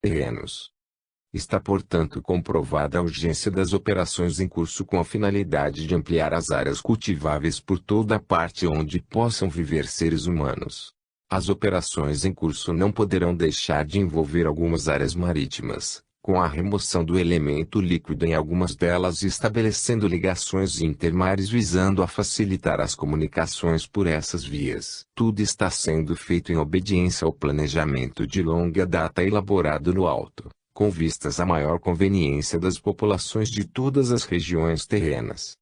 terrenos. Está portanto comprovada a urgência das operações em curso com a finalidade de ampliar as áreas cultiváveis por toda a parte onde possam viver seres humanos. As operações em curso não poderão deixar de envolver algumas áreas marítimas, com a remoção do elemento líquido em algumas delas e estabelecendo ligações intermares visando a facilitar as comunicações por essas vias. Tudo está sendo feito em obediência ao planejamento de longa data elaborado no alto, com vistas à maior conveniência das populações de todas as regiões terrenas.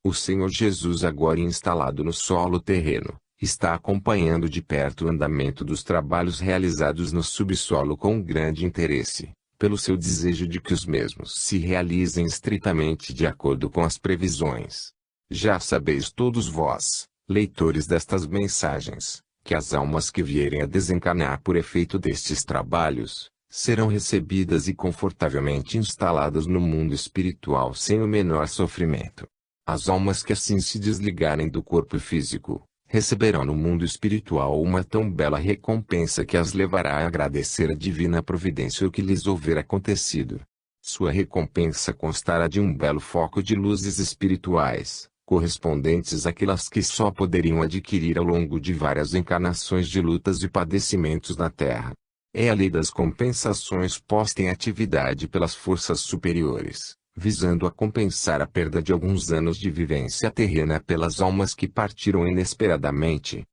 O Senhor Jesus, agora instalado no solo terreno, está acompanhando de perto o andamento dos trabalhos realizados no subsolo com grande interesse, pelo seu desejo de que os mesmos se realizem estritamente de acordo com as previsões. Já sabeis todos vós, leitores destas mensagens, que as almas que vierem a desencarnar por efeito destes trabalhos, serão recebidas e confortavelmente instaladas no mundo espiritual sem o menor sofrimento. As almas que assim se desligarem do corpo físico, receberão no mundo espiritual uma tão bela recompensa que as levará a agradecer a divina providência o que lhes houver acontecido. Sua recompensa constará de um belo foco de luzes espirituais, correspondentes àquelas que só poderiam adquirir ao longo de várias encarnações de lutas e padecimentos na Terra. É a lei das compensações posta em atividade pelas forças superiores, visando a compensar a perda de alguns anos de vivência terrena pelas almas que partiram inesperadamente.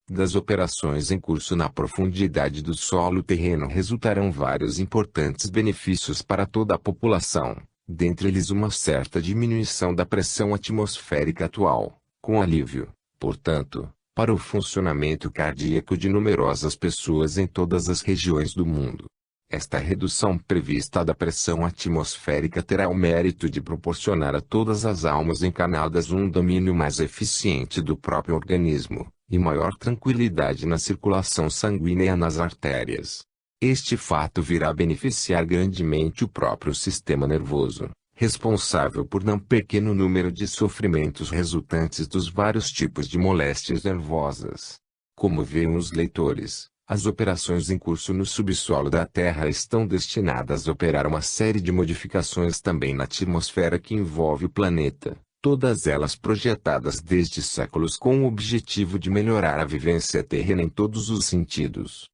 Das operações em curso na profundidade do solo terreno resultarão vários importantes benefícios para toda a população, dentre eles uma certa diminuição da pressão atmosférica atual, com alívio, portanto, para o funcionamento cardíaco de numerosas pessoas em todas as regiões do mundo. Esta redução prevista da pressão atmosférica terá o mérito de proporcionar a todas as almas encarnadas um domínio mais eficiente do próprio organismo, e maior tranquilidade na circulação sanguínea nas artérias. Este fato virá beneficiar grandemente o próprio sistema nervoso, responsável por não pequeno número de sofrimentos resultantes dos vários tipos de moléstias nervosas. Como veem os leitores, as operações em curso no subsolo da Terra estão destinadas a operar uma série de modificações também na atmosfera que envolve o planeta, todas elas projetadas desde séculos com o objetivo de melhorar a vivência terrena em todos os sentidos.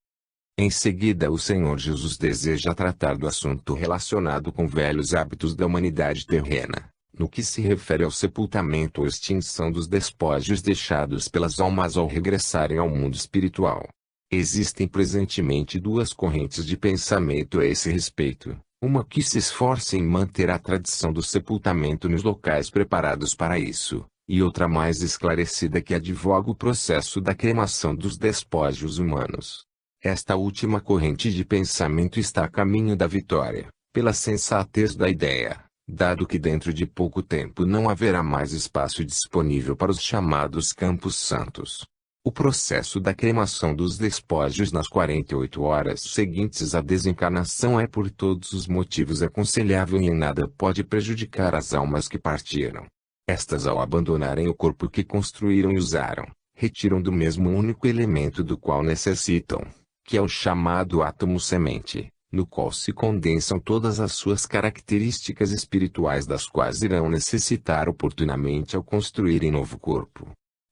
Em seguida, o Senhor Jesus deseja tratar do assunto relacionado com velhos hábitos da humanidade terrena, no que se refere ao sepultamento ou extinção dos despojos deixados pelas almas ao regressarem ao mundo espiritual. Existem presentemente duas correntes de pensamento a esse respeito, uma que se esforça em manter a tradição do sepultamento nos locais preparados para isso, e outra mais esclarecida que advoga o processo da cremação dos despojos humanos. Esta última corrente de pensamento está a caminho da vitória, pela sensatez da ideia, dado que dentro de pouco tempo não haverá mais espaço disponível para os chamados campos santos. O processo da cremação dos despojos nas 48 horas seguintes à desencarnação é por todos os motivos aconselhável e em nada pode prejudicar as almas que partiram. Estas, ao abandonarem o corpo que construíram e usaram, retiram do mesmo único elemento do qual necessitam, que é o chamado átomo semente, no qual se condensam todas as suas características espirituais das quais irão necessitar oportunamente ao construírem novo corpo.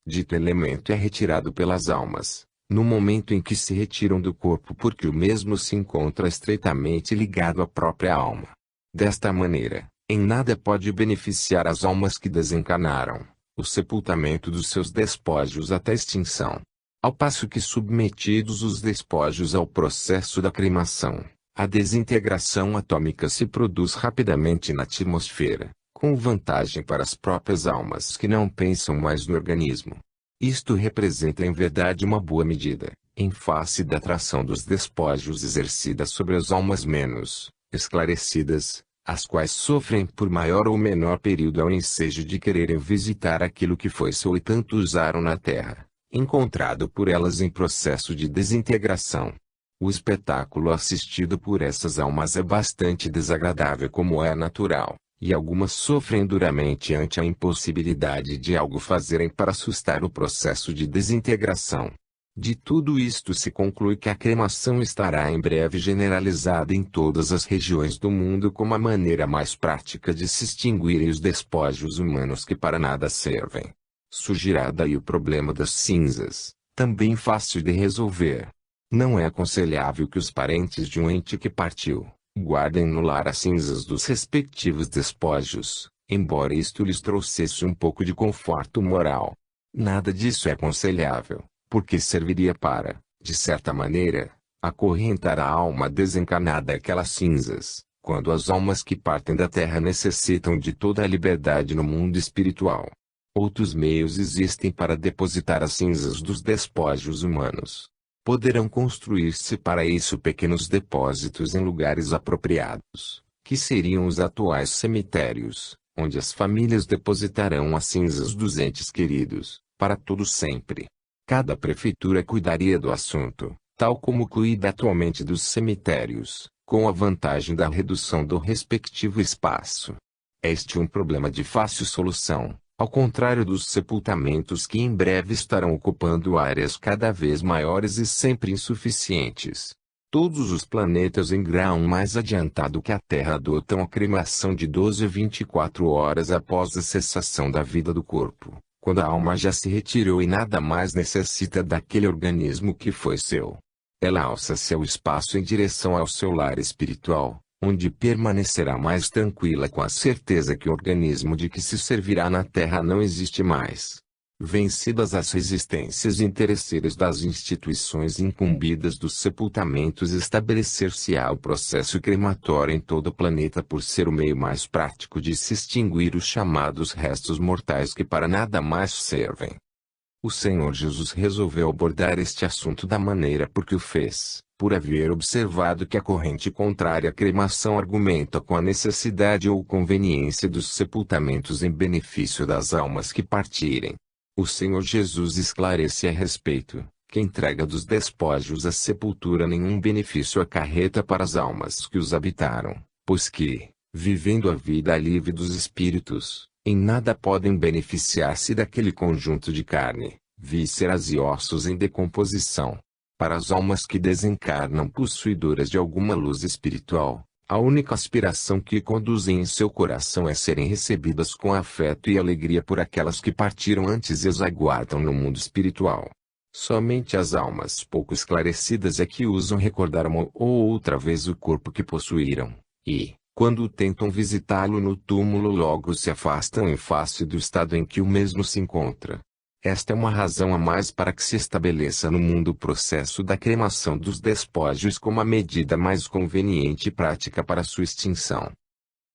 Dito elemento é retirado pelas almas, no momento em que se retiram do corpo porque o mesmo se encontra estreitamente ligado à própria alma. Desta maneira, em nada pode beneficiar as almas que desencarnaram, o sepultamento dos seus despojos até extinção. Ao passo que submetidos os despojos ao processo da cremação, a desintegração atômica se produz rapidamente na atmosfera, com vantagem para as próprias almas que não pensam mais no organismo. Isto representa em verdade uma boa medida, em face da atração dos despojos exercida sobre as almas menos esclarecidas, as quais sofrem por maior ou menor período ao ensejo de quererem visitar aquilo que foi seu e tanto usaram na Terra, encontrado por elas em processo de desintegração. O espetáculo assistido por essas almas é bastante desagradável como é natural, e algumas sofrem duramente ante a impossibilidade de algo fazerem para assustar o processo de desintegração. De tudo isto se conclui que a cremação estará em breve generalizada em todas as regiões do mundo como a maneira mais prática de se extinguirem os despojos humanos que para nada servem. Surgirá daí o problema das cinzas, também fácil de resolver. Não é aconselhável que os parentes de um ente que partiu, guardem no lar as cinzas dos respectivos despojos, embora isto lhes trouxesse um pouco de conforto moral. Nada disso é aconselhável, porque serviria para, de certa maneira, acorrentar a alma desencarnada àquelas cinzas, quando as almas que partem da Terra necessitam de toda a liberdade no mundo espiritual. Outros meios existem para depositar as cinzas dos despojos humanos. Poderão construir-se para isso pequenos depósitos em lugares apropriados, que seriam os atuais cemitérios, onde as famílias depositarão as cinzas dos entes queridos, para todo sempre. Cada prefeitura cuidaria do assunto, tal como cuida atualmente dos cemitérios, com a vantagem da redução do respectivo espaço. Este é um problema de fácil solução, ao contrário dos sepultamentos que em breve estarão ocupando áreas cada vez maiores e sempre insuficientes. Todos os planetas em grau mais adiantado que a Terra adotam a cremação de 12 a 24 horas após a cessação da vida do corpo, quando a alma já se retirou e nada mais necessita daquele organismo que foi seu. Ela alça-se ao espaço em direção ao seu lar espiritual, onde permanecerá mais tranquila com a certeza que o organismo de que se servirá na Terra não existe mais. Vencidas as resistências interesseiras das instituições incumbidas dos sepultamentos, estabelecer-se-á o processo crematório em todo o planeta por ser o meio mais prático de se extinguir os chamados restos mortais que para nada mais servem. O Senhor Jesus resolveu abordar este assunto da maneira por que o fez, por haver observado que a corrente contrária à cremação argumenta com a necessidade ou conveniência dos sepultamentos em benefício das almas que partirem. O Senhor Jesus esclarece a respeito, que a entrega dos despojos à sepultura nenhum benefício acarreta para as almas que os habitaram, pois que, vivendo a vida livre dos espíritos, em nada podem beneficiar-se daquele conjunto de carne, vísceras e ossos em decomposição. Para as almas que desencarnam possuidoras de alguma luz espiritual, a única aspiração que conduzem em seu coração é serem recebidas com afeto e alegria por aquelas que partiram antes e as aguardam no mundo espiritual. Somente as almas pouco esclarecidas é que usam recordar uma ou outra vez o corpo que possuíram, e, quando tentam visitá-lo no túmulo, logo se afastam em face do estado em que o mesmo se encontra. Esta é uma razão a mais para que se estabeleça no mundo o processo da cremação dos despojos como a medida mais conveniente e prática para sua extinção.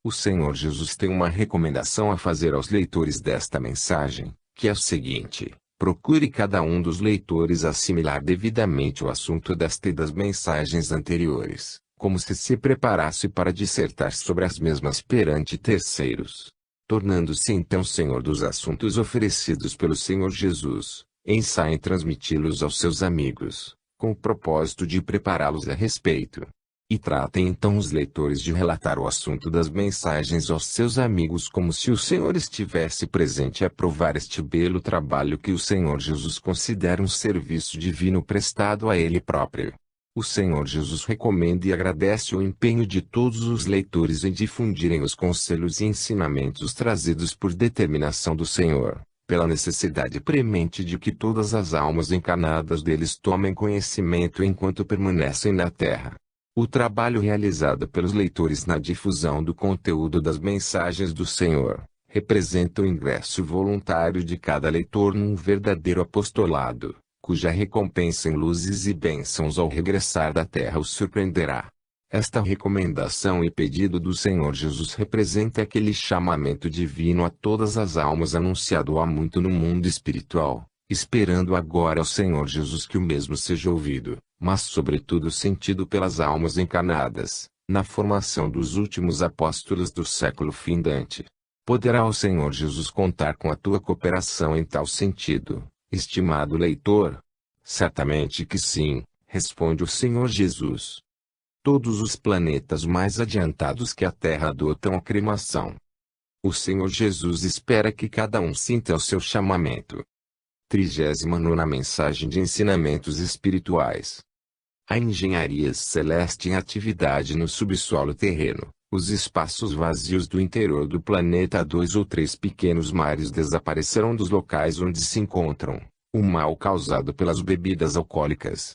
O Senhor Jesus tem uma recomendação a fazer aos leitores desta mensagem, que é o seguinte: procure cada um dos leitores assimilar devidamente o assunto desta e das mensagens anteriores, como se preparasse para dissertar sobre as mesmas perante terceiros, tornando-se então senhor dos assuntos oferecidos pelo Senhor Jesus. Ensaie transmiti-los aos seus amigos, com o propósito de prepará-los a respeito. E tratem então os leitores de relatar o assunto das mensagens aos seus amigos como se o Senhor estivesse presente a aprovar este belo trabalho que o Senhor Jesus considera um serviço divino prestado a Ele próprio. O Senhor Jesus recomenda e agradece o empenho de todos os leitores em difundirem os conselhos e ensinamentos trazidos por determinação do Senhor, pela necessidade premente de que todas as almas encarnadas deles tomem conhecimento enquanto permanecem na Terra. O trabalho realizado pelos leitores na difusão do conteúdo das mensagens do Senhor representa o ingresso voluntário de cada leitor num verdadeiro apostolado, cuja recompensa em luzes e bênçãos ao regressar da Terra os surpreenderá. Esta recomendação e pedido do Senhor Jesus representa aquele chamamento divino a todas as almas anunciado há muito no mundo espiritual, esperando agora ao Senhor Jesus que o mesmo seja ouvido, mas sobretudo sentido pelas almas encarnadas, na formação dos últimos apóstolos do século findante. Poderá o Senhor Jesus contar com a tua cooperação em tal sentido, estimado leitor? Certamente que sim, responde o Senhor Jesus. Todos os planetas mais adiantados que a Terra adotam a cremação. O Senhor Jesus espera que cada um sinta o seu chamamento. 39ª Mensagem de Ensinamentos Espirituais. A engenharia celeste em atividade no subsolo terreno. Os espaços vazios do interior do planeta. 2 ou 3 pequenos mares desaparecerão dos locais onde se encontram. O mal causado pelas bebidas alcoólicas.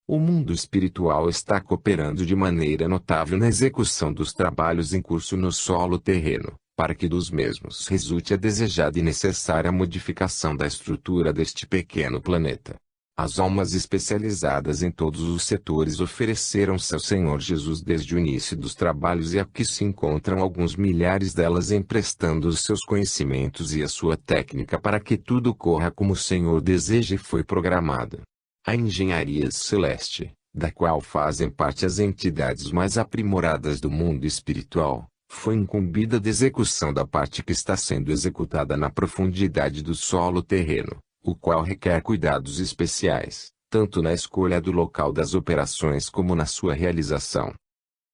O mundo espiritual está cooperando de maneira notável na execução dos trabalhos em curso no solo terreno, para que dos mesmos resulte a desejada e necessária modificação da estrutura deste pequeno planeta. As almas especializadas em todos os setores ofereceram-se ao Senhor Jesus desde o início dos trabalhos, e aqui se encontram alguns milhares delas emprestando os seus conhecimentos e a sua técnica para que tudo corra como o Senhor deseja e foi programado. A engenharia celeste, da qual fazem parte as entidades mais aprimoradas do mundo espiritual, foi incumbida da execução da parte que está sendo executada na profundidade do solo terreno, o qual requer cuidados especiais, tanto na escolha do local das operações como na sua realização.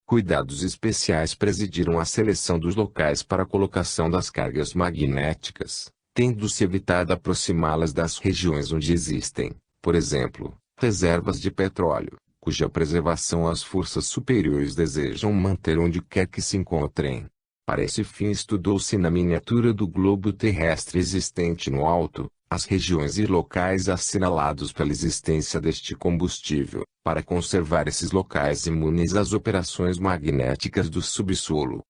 Cuidados especiais presidiram a seleção dos locais para a colocação das cargas magnéticas, tendo-se evitado aproximá-las das regiões onde existem, por exemplo, reservas de petróleo, cuja preservação as forças superiores desejam manter onde quer que se encontrem. Para esse fim estudou-se na miniatura do globo terrestre existente no alto, as regiões e locais assinalados pela existência deste combustível, para conservar esses locais imunes às operações magnéticas do subsolo.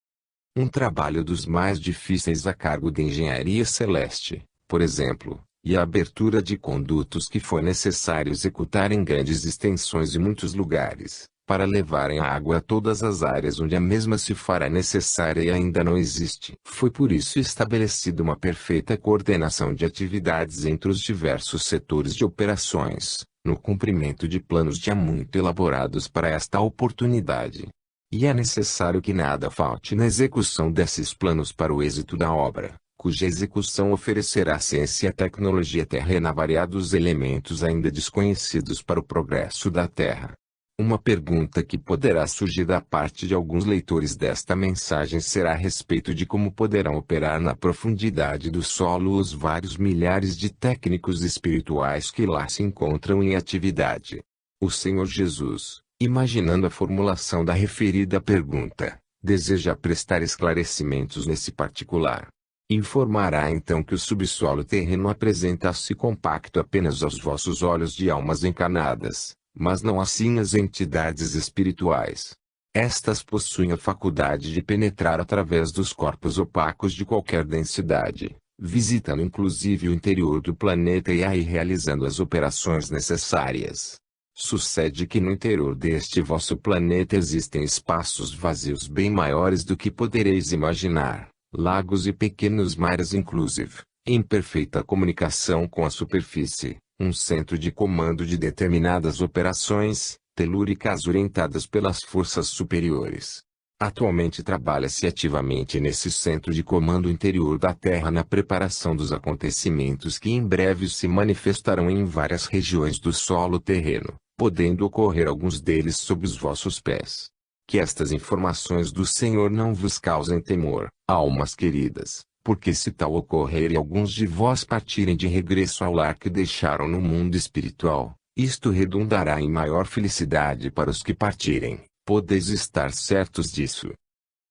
Um trabalho dos mais difíceis a cargo da engenharia celeste, por exemplo, e a abertura de condutos que foi necessário executar em grandes extensões e muitos lugares, para levarem a água a todas as áreas onde a mesma se fará necessária e ainda não existe. Foi por isso estabelecida uma perfeita coordenação de atividades entre os diversos setores de operações, no cumprimento de planos já muito elaborados para esta oportunidade. E é necessário que nada falte na execução desses planos para o êxito da obra, cuja execução oferecerá a ciência e a tecnologia terrena a variados elementos ainda desconhecidos para o progresso da Terra. Uma pergunta que poderá surgir da parte de alguns leitores desta mensagem será a respeito de como poderão operar na profundidade do solo os vários milhares de técnicos espirituais que lá se encontram em atividade. O Senhor Jesus, imaginando a formulação da referida pergunta, deseja prestar esclarecimentos nesse particular. Informará então que o subsolo terreno apresenta-se compacto apenas aos vossos olhos de almas encarnadas, mas não assim as entidades espirituais. Estas possuem a faculdade de penetrar através dos corpos opacos de qualquer densidade, visitando inclusive o interior do planeta e aí realizando as operações necessárias. Sucede que no interior deste vosso planeta existem espaços vazios bem maiores do que podereis imaginar. Lagos e pequenos mares inclusive, em perfeita comunicação com a superfície, um centro de comando de determinadas operações, telúricas orientadas pelas forças superiores. Atualmente trabalha-se ativamente nesse centro de comando interior da Terra na preparação dos acontecimentos que em breve se manifestarão em várias regiões do solo terreno, podendo ocorrer alguns deles sob os vossos pés. Que estas informações do Senhor não vos causem temor, almas queridas, porque se tal ocorrer e alguns de vós partirem de regresso ao lar que deixaram no mundo espiritual, isto redundará em maior felicidade para os que partirem, podeis estar certos disso.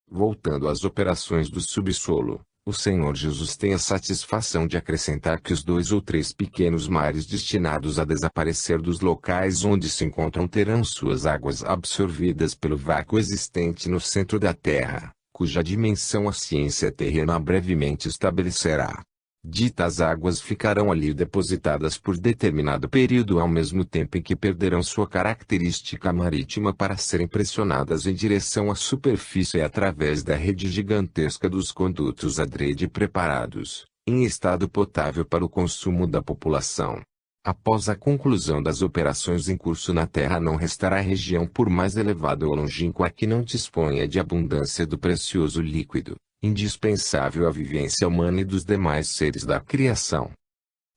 Voltando às operações do subsolo, o Senhor Jesus tem a satisfação de acrescentar que os 2 ou 3 pequenos mares destinados a desaparecer dos locais onde se encontram terão suas águas absorvidas pelo vácuo existente no centro da Terra, cuja dimensão a ciência terrena brevemente estabelecerá. Ditas águas ficarão ali depositadas por determinado período ao mesmo tempo em que perderão sua característica marítima para serem pressionadas em direção à superfície através da rede gigantesca dos condutos adrede preparados, em estado potável para o consumo da população. Após a conclusão das operações em curso na Terra não restará região por mais elevada ou longínqua que não disponha de abundância do precioso líquido, indispensável à vivência humana e dos demais seres da criação.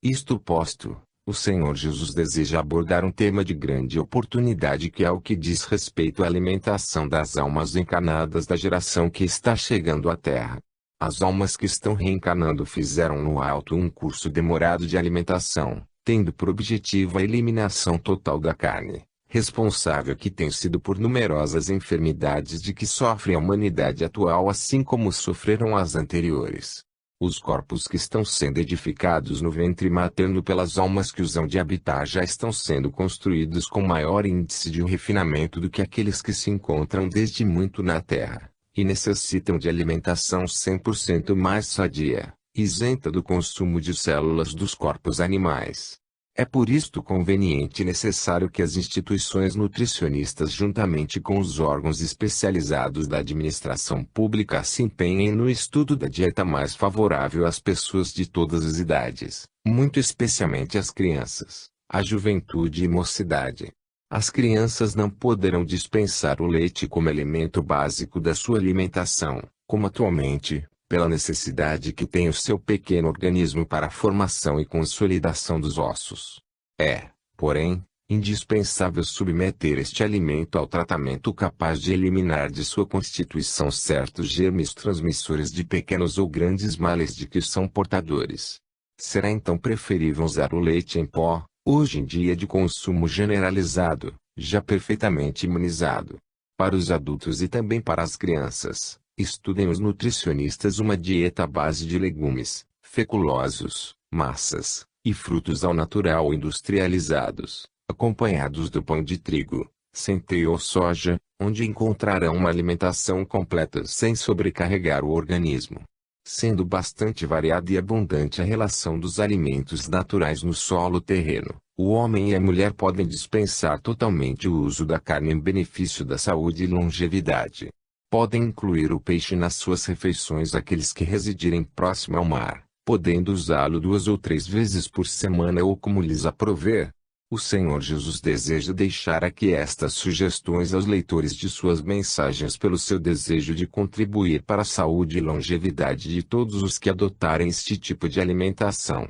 Isto posto, o Senhor Jesus deseja abordar um tema de grande oportunidade que é o que diz respeito à alimentação das almas encarnadas da geração que está chegando à Terra. As almas que estão reencarnando fizeram no alto um curso demorado de alimentação, tendo por objetivo a eliminação total da carne, responsável que tem sido por numerosas enfermidades de que sofre a humanidade atual assim como sofreram as anteriores. Os corpos que estão sendo edificados no ventre materno pelas almas que os hão de habitar já estão sendo construídos com maior índice de refinamento do que aqueles que se encontram desde muito na Terra, e necessitam de alimentação 100% mais sadia, isenta do consumo de células dos corpos animais. É por isto conveniente e necessário que as instituições nutricionistas juntamente com os órgãos especializados da administração pública se empenhem no estudo da dieta mais favorável às pessoas de todas as idades, muito especialmente às crianças, à juventude e mocidade. As crianças não poderão dispensar o leite como elemento básico da sua alimentação, como atualmente, pela necessidade que tem o seu pequeno organismo para a formação e consolidação dos ossos. É, porém, indispensável submeter este alimento ao tratamento capaz de eliminar de sua constituição certos germes transmissores de pequenos ou grandes males de que são portadores. Será então preferível usar o leite em pó, hoje em dia de consumo generalizado, já perfeitamente imunizado. Para os adultos e também para as crianças, estudem os nutricionistas uma dieta à base de legumes, feculosos, massas, e frutos ao natural ou industrializados, acompanhados do pão de trigo, centeio ou soja, onde encontrarão uma alimentação completa sem sobrecarregar o organismo. Sendo bastante variada e abundante a relação dos alimentos naturais no solo terreno, o homem e a mulher podem dispensar totalmente o uso da carne em benefício da saúde e longevidade. Podem incluir o peixe nas suas refeições aqueles que residirem próximo ao mar, podendo usá-lo 2 ou 3 vezes por semana ou como lhes aprouver. O Senhor Jesus deseja deixar aqui estas sugestões aos leitores de suas mensagens pelo seu desejo de contribuir para a saúde e longevidade de todos os que adotarem este tipo de alimentação.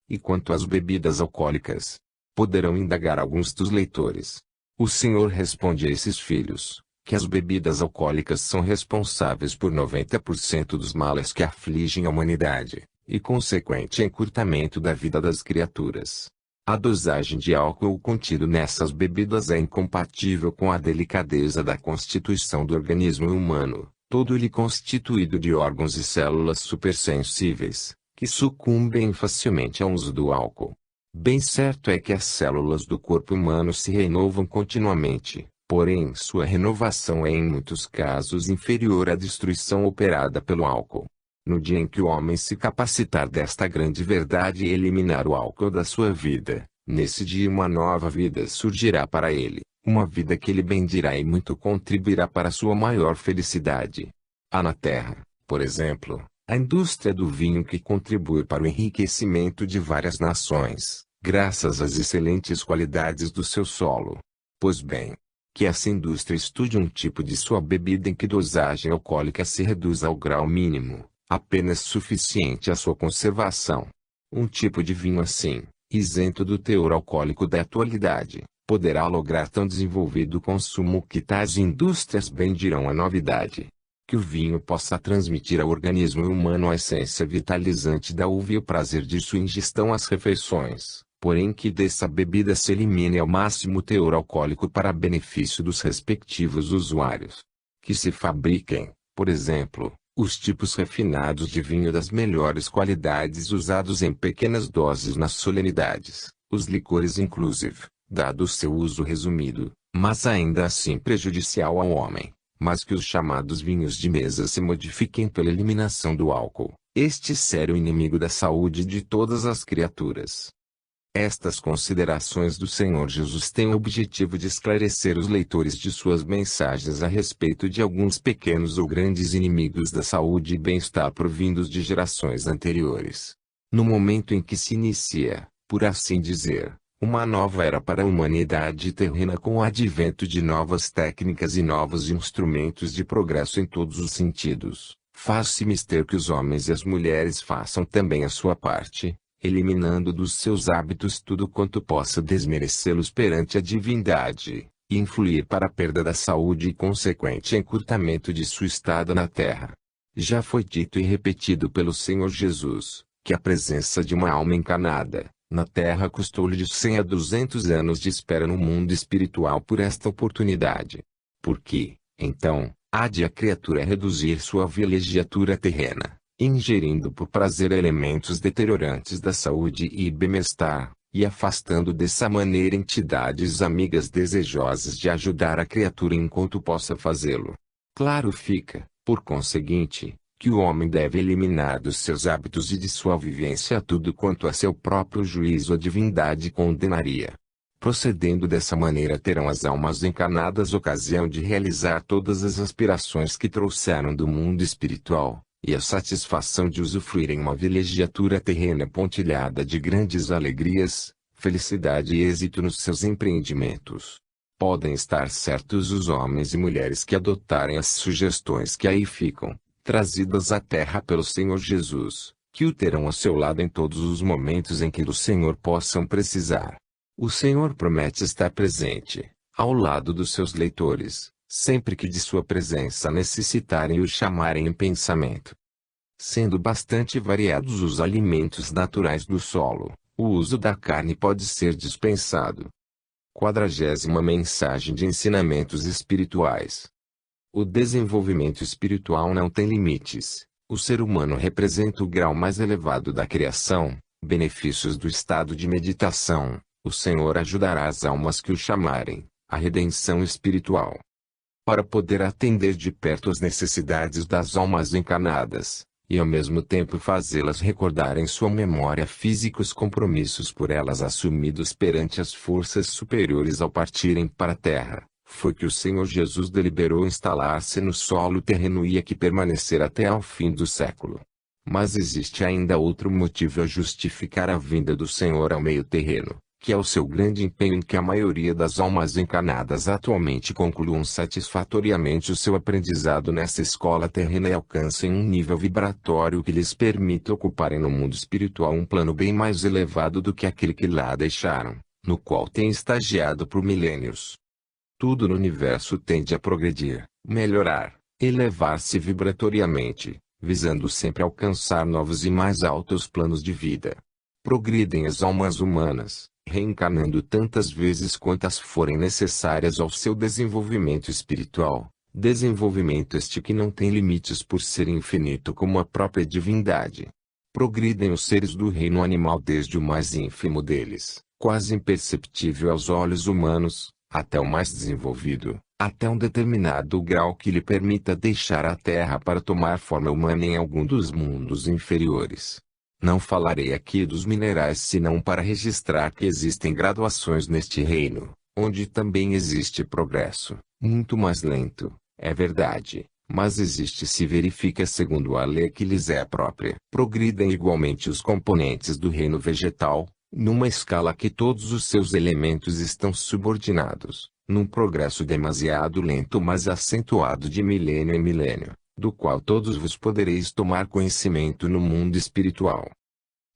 E quanto às bebidas alcoólicas, poderão indagar alguns dos leitores. O Senhor responde a esses filhos que as bebidas alcoólicas são responsáveis por 90% dos males que afligem a humanidade, e consequente encurtamento da vida das criaturas. A dosagem de álcool contido nessas bebidas é incompatível com a delicadeza da constituição do organismo humano, todo ele constituído de órgãos e células supersensíveis, que sucumbem facilmente ao uso do álcool. Bem certo é que as células do corpo humano se renovam continuamente, porém sua renovação é em muitos casos inferior à destruição operada pelo álcool. No dia em que o homem se capacitar desta grande verdade e eliminar o álcool da sua vida, nesse dia uma nova vida surgirá para ele, uma vida que ele bendirá e muito contribuirá para sua maior felicidade. Há na Terra, por exemplo, a indústria do vinho que contribui para o enriquecimento de várias nações, graças às excelentes qualidades do seu solo. Pois bem, que essa indústria estude um tipo de sua bebida em que dosagem alcoólica se reduz ao grau mínimo, apenas suficiente à sua conservação. Um tipo de vinho assim, isento do teor alcoólico da atualidade, poderá lograr tão desenvolvido consumo que tais indústrias bendirão a novidade. Que o vinho possa transmitir ao organismo humano a essência vitalizante da uva e o prazer de sua ingestão às refeições, porém que dessa bebida se elimine ao máximo o teor alcoólico para benefício dos respectivos usuários. Que se fabriquem, por exemplo, os tipos refinados de vinho das melhores qualidades usados em pequenas doses nas solenidades, os licores inclusive, dado o seu uso resumido, mas ainda assim prejudicial ao homem, mas que os chamados vinhos de mesa se modifiquem pela eliminação do álcool, este sério inimigo da saúde de todas as criaturas. Estas considerações do Senhor Jesus têm o objetivo de esclarecer os leitores de suas mensagens a respeito de alguns pequenos ou grandes inimigos da saúde e bem-estar provindos de gerações anteriores. No momento em que se inicia, por assim dizer, uma nova era para a humanidade terrena com o advento de novas técnicas e novos instrumentos de progresso em todos os sentidos, faz-se mister que os homens e as mulheres façam também a sua parte, eliminando dos seus hábitos tudo quanto possa desmerecê-los perante a divindade, e influir para a perda da saúde e consequente encurtamento de sua estada na terra. Já foi dito e repetido pelo Senhor Jesus, que a presença de uma alma encarnada, na Terra custou-lhe de 100 a 200 anos de espera no mundo espiritual por esta oportunidade. Por que, então, há de a criatura reduzir sua vilegiatura terrena, ingerindo por prazer elementos deteriorantes da saúde e bem-estar, e afastando dessa maneira entidades amigas desejosas de ajudar a criatura enquanto possa fazê-lo? Claro fica, por conseguinte, que o homem deve eliminar dos seus hábitos e de sua vivência tudo quanto a seu próprio juízo a divindade condenaria. Procedendo dessa maneira terão as almas encarnadas ocasião de realizar todas as aspirações que trouxeram do mundo espiritual, e a satisfação de usufruírem uma vilegiatura terrena pontilhada de grandes alegrias, felicidade e êxito nos seus empreendimentos. Podem estar certos os homens e mulheres que adotarem as sugestões que aí ficam, trazidas à terra pelo Senhor Jesus, que o terão a seu lado em todos os momentos em que do Senhor possam precisar. O Senhor promete estar presente, ao lado dos seus leitores, sempre que de sua presença necessitarem e o chamarem em pensamento. Sendo bastante variados os alimentos naturais do solo, o uso da carne pode ser dispensado. 40ª mensagem de ensinamentos espirituais. O desenvolvimento espiritual não tem limites. O ser humano representa o grau mais elevado da criação. Benefícios do estado de meditação. O Senhor ajudará as almas que o chamarem, a redenção espiritual. Para poder atender de perto as necessidades das almas encarnadas, e ao mesmo tempo fazê-las recordar em sua memória físicos compromissos por elas assumidos perante as forças superiores ao partirem para a terra, foi que o Senhor Jesus deliberou instalar-se no solo terreno e aqui permanecer até ao fim do século. Mas existe ainda outro motivo a justificar a vinda do Senhor ao meio terreno, que é o seu grande empenho em que a maioria das almas encarnadas atualmente concluam satisfatoriamente o seu aprendizado nessa escola terrena e alcancem um nível vibratório que lhes permita ocuparem no mundo espiritual um plano bem mais elevado do que aquele que lá deixaram, no qual têm estagiado por milênios. Tudo no universo tende a progredir, melhorar, elevar-se vibratoriamente, visando sempre alcançar novos e mais altos planos de vida. Progridem as almas humanas, reencarnando tantas vezes quantas forem necessárias ao seu desenvolvimento espiritual, desenvolvimento este que não tem limites por ser infinito como a própria divindade. Progridem os seres do reino animal desde o mais ínfimo deles, quase imperceptível aos olhos humanos, até o mais desenvolvido, até um determinado grau que lhe permita deixar a Terra para tomar forma humana em algum dos mundos inferiores. Não falarei aqui dos minerais senão para registrar que existem graduações neste reino, onde também existe progresso, muito mais lento, é verdade, mas existe e se verifica segundo a lei que lhes é própria. Progridem igualmente os componentes do reino vegetal, numa escala que todos os seus elementos estão subordinados, num progresso demasiado lento mas acentuado de milênio em milênio, do qual todos vos podereis tomar conhecimento no mundo espiritual.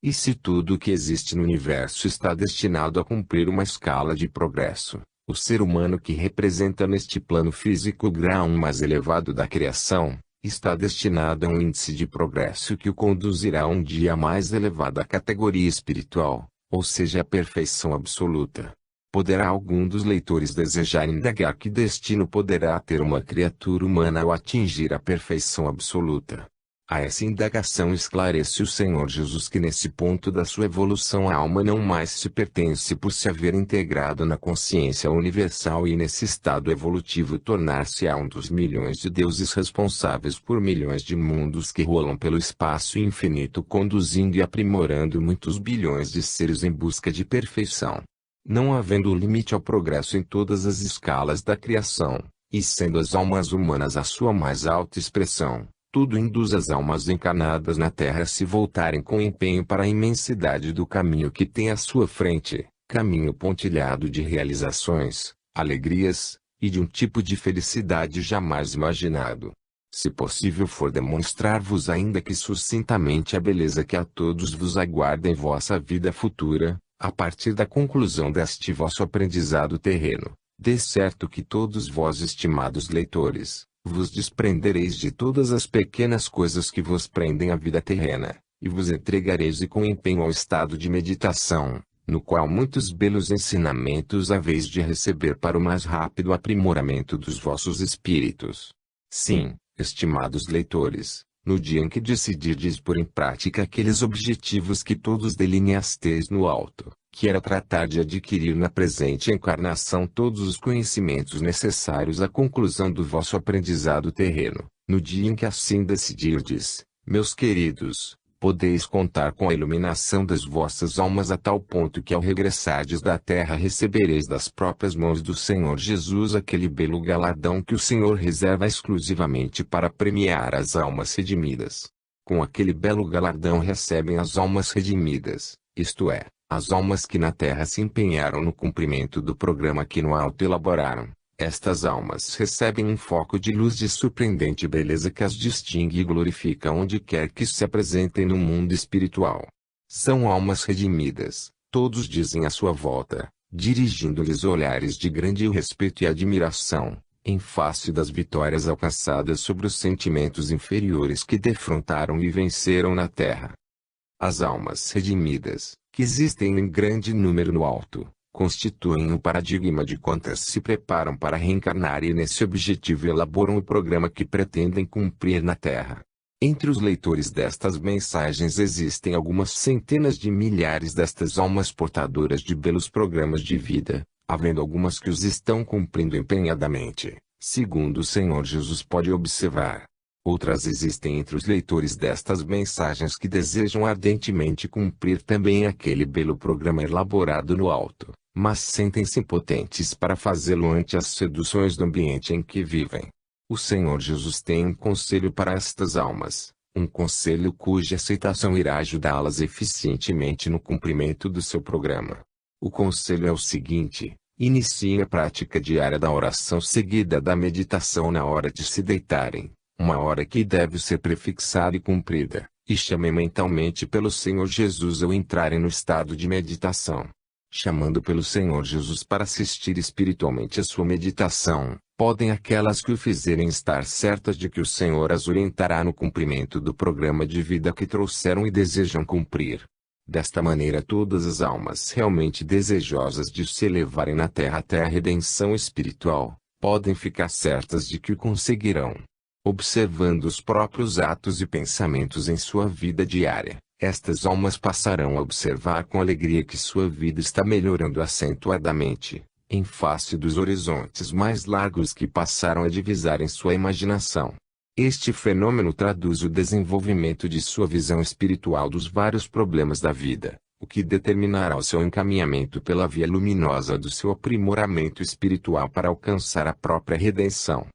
E se tudo o que existe no universo está destinado a cumprir uma escala de progresso, o ser humano que representa neste plano físico o grau mais elevado da criação, está destinado a um índice de progresso que o conduzirá um dia à mais elevada categoria espiritual, ou seja a perfeição absoluta. Poderá algum dos leitores desejar indagar que destino poderá ter uma criatura humana ao atingir a perfeição absoluta? A essa indagação esclarece o Senhor Jesus que nesse ponto da sua evolução a alma não mais se pertence por se haver integrado na consciência universal e nesse estado evolutivo tornar-se-á um dos milhões de deuses responsáveis por milhões de mundos que rolam pelo espaço infinito conduzindo e aprimorando muitos bilhões de seres em busca de perfeição. Não havendo limite ao progresso em todas as escalas da criação, e sendo as almas humanas a sua mais alta expressão, tudo induz as almas encarnadas na Terra a se voltarem com empenho para a imensidade do caminho que tem à sua frente, caminho pontilhado de realizações, alegrias, e de um tipo de felicidade jamais imaginado. Se possível for demonstrar-vos ainda que sucintamente a beleza que a todos vos aguarda em vossa vida futura, a partir da conclusão deste vosso aprendizado terreno, de certo que todos vós estimados leitores, Vos desprendereis de todas as pequenas coisas que vos prendem à vida terrena, e vos entregareis com empenho ao estado de meditação, no qual muitos belos ensinamentos haveis de receber para o mais rápido aprimoramento dos vossos espíritos. Sim, estimados leitores, no dia em que decidirdes pôr em prática aqueles objetivos que todos delineasteis no alto, que era tratar de adquirir na presente encarnação todos os conhecimentos necessários à conclusão do vosso aprendizado terreno, no dia em que assim decidirdes, meus queridos, podeis contar com a iluminação das vossas almas a tal ponto que ao regressardes da terra recebereis das próprias mãos do Senhor Jesus aquele belo galardão que o Senhor reserva exclusivamente para premiar as almas redimidas. Com aquele belo galardão recebem as almas redimidas, isto é, as almas que na terra se empenharam no cumprimento do programa que no alto elaboraram. Estas almas recebem um foco de luz de surpreendente beleza que as distingue e glorifica onde quer que se apresentem no mundo espiritual. São almas redimidas, todos dizem à sua volta, dirigindo-lhes olhares de grande respeito e admiração, em face das vitórias alcançadas sobre os sentimentos inferiores que defrontaram e venceram na terra. As almas redimidas, que existem em grande número no alto, constituem um paradigma de quantas se preparam para reencarnar e nesse objetivo elaboram o programa que pretendem cumprir na Terra. Entre os leitores destas mensagens existem algumas centenas de milhares destas almas portadoras de belos programas de vida, havendo algumas que os estão cumprindo empenhadamente, segundo o Senhor Jesus pode observar. Outras existem entre os leitores destas mensagens que desejam ardentemente cumprir também aquele belo programa elaborado no alto, mas sentem-se impotentes para fazê-lo ante as seduções do ambiente em que vivem. O Senhor Jesus tem um conselho para estas almas, um conselho cuja aceitação irá ajudá-las eficientemente no cumprimento do seu programa. O conselho é o seguinte: iniciem a prática diária da oração seguida da meditação na hora de se deitarem, uma hora que deve ser prefixada e cumprida, e chamem mentalmente pelo Senhor Jesus ao entrarem no estado de meditação. Chamando pelo Senhor Jesus para assistir espiritualmente à sua meditação, podem aquelas que o fizerem estar certas de que o Senhor as orientará no cumprimento do programa de vida que trouxeram e desejam cumprir. Desta maneira todas as almas realmente desejosas de se elevarem na terra até a redenção espiritual, podem ficar certas de que o conseguirão. Observando os próprios atos e pensamentos em sua vida diária, estas almas passarão a observar com alegria que sua vida está melhorando acentuadamente, em face dos horizontes mais largos que passaram a divisar em sua imaginação. Este fenômeno traduz o desenvolvimento de sua visão espiritual dos vários problemas da vida, o que determinará o seu encaminhamento pela via luminosa do seu aprimoramento espiritual para alcançar a própria redenção.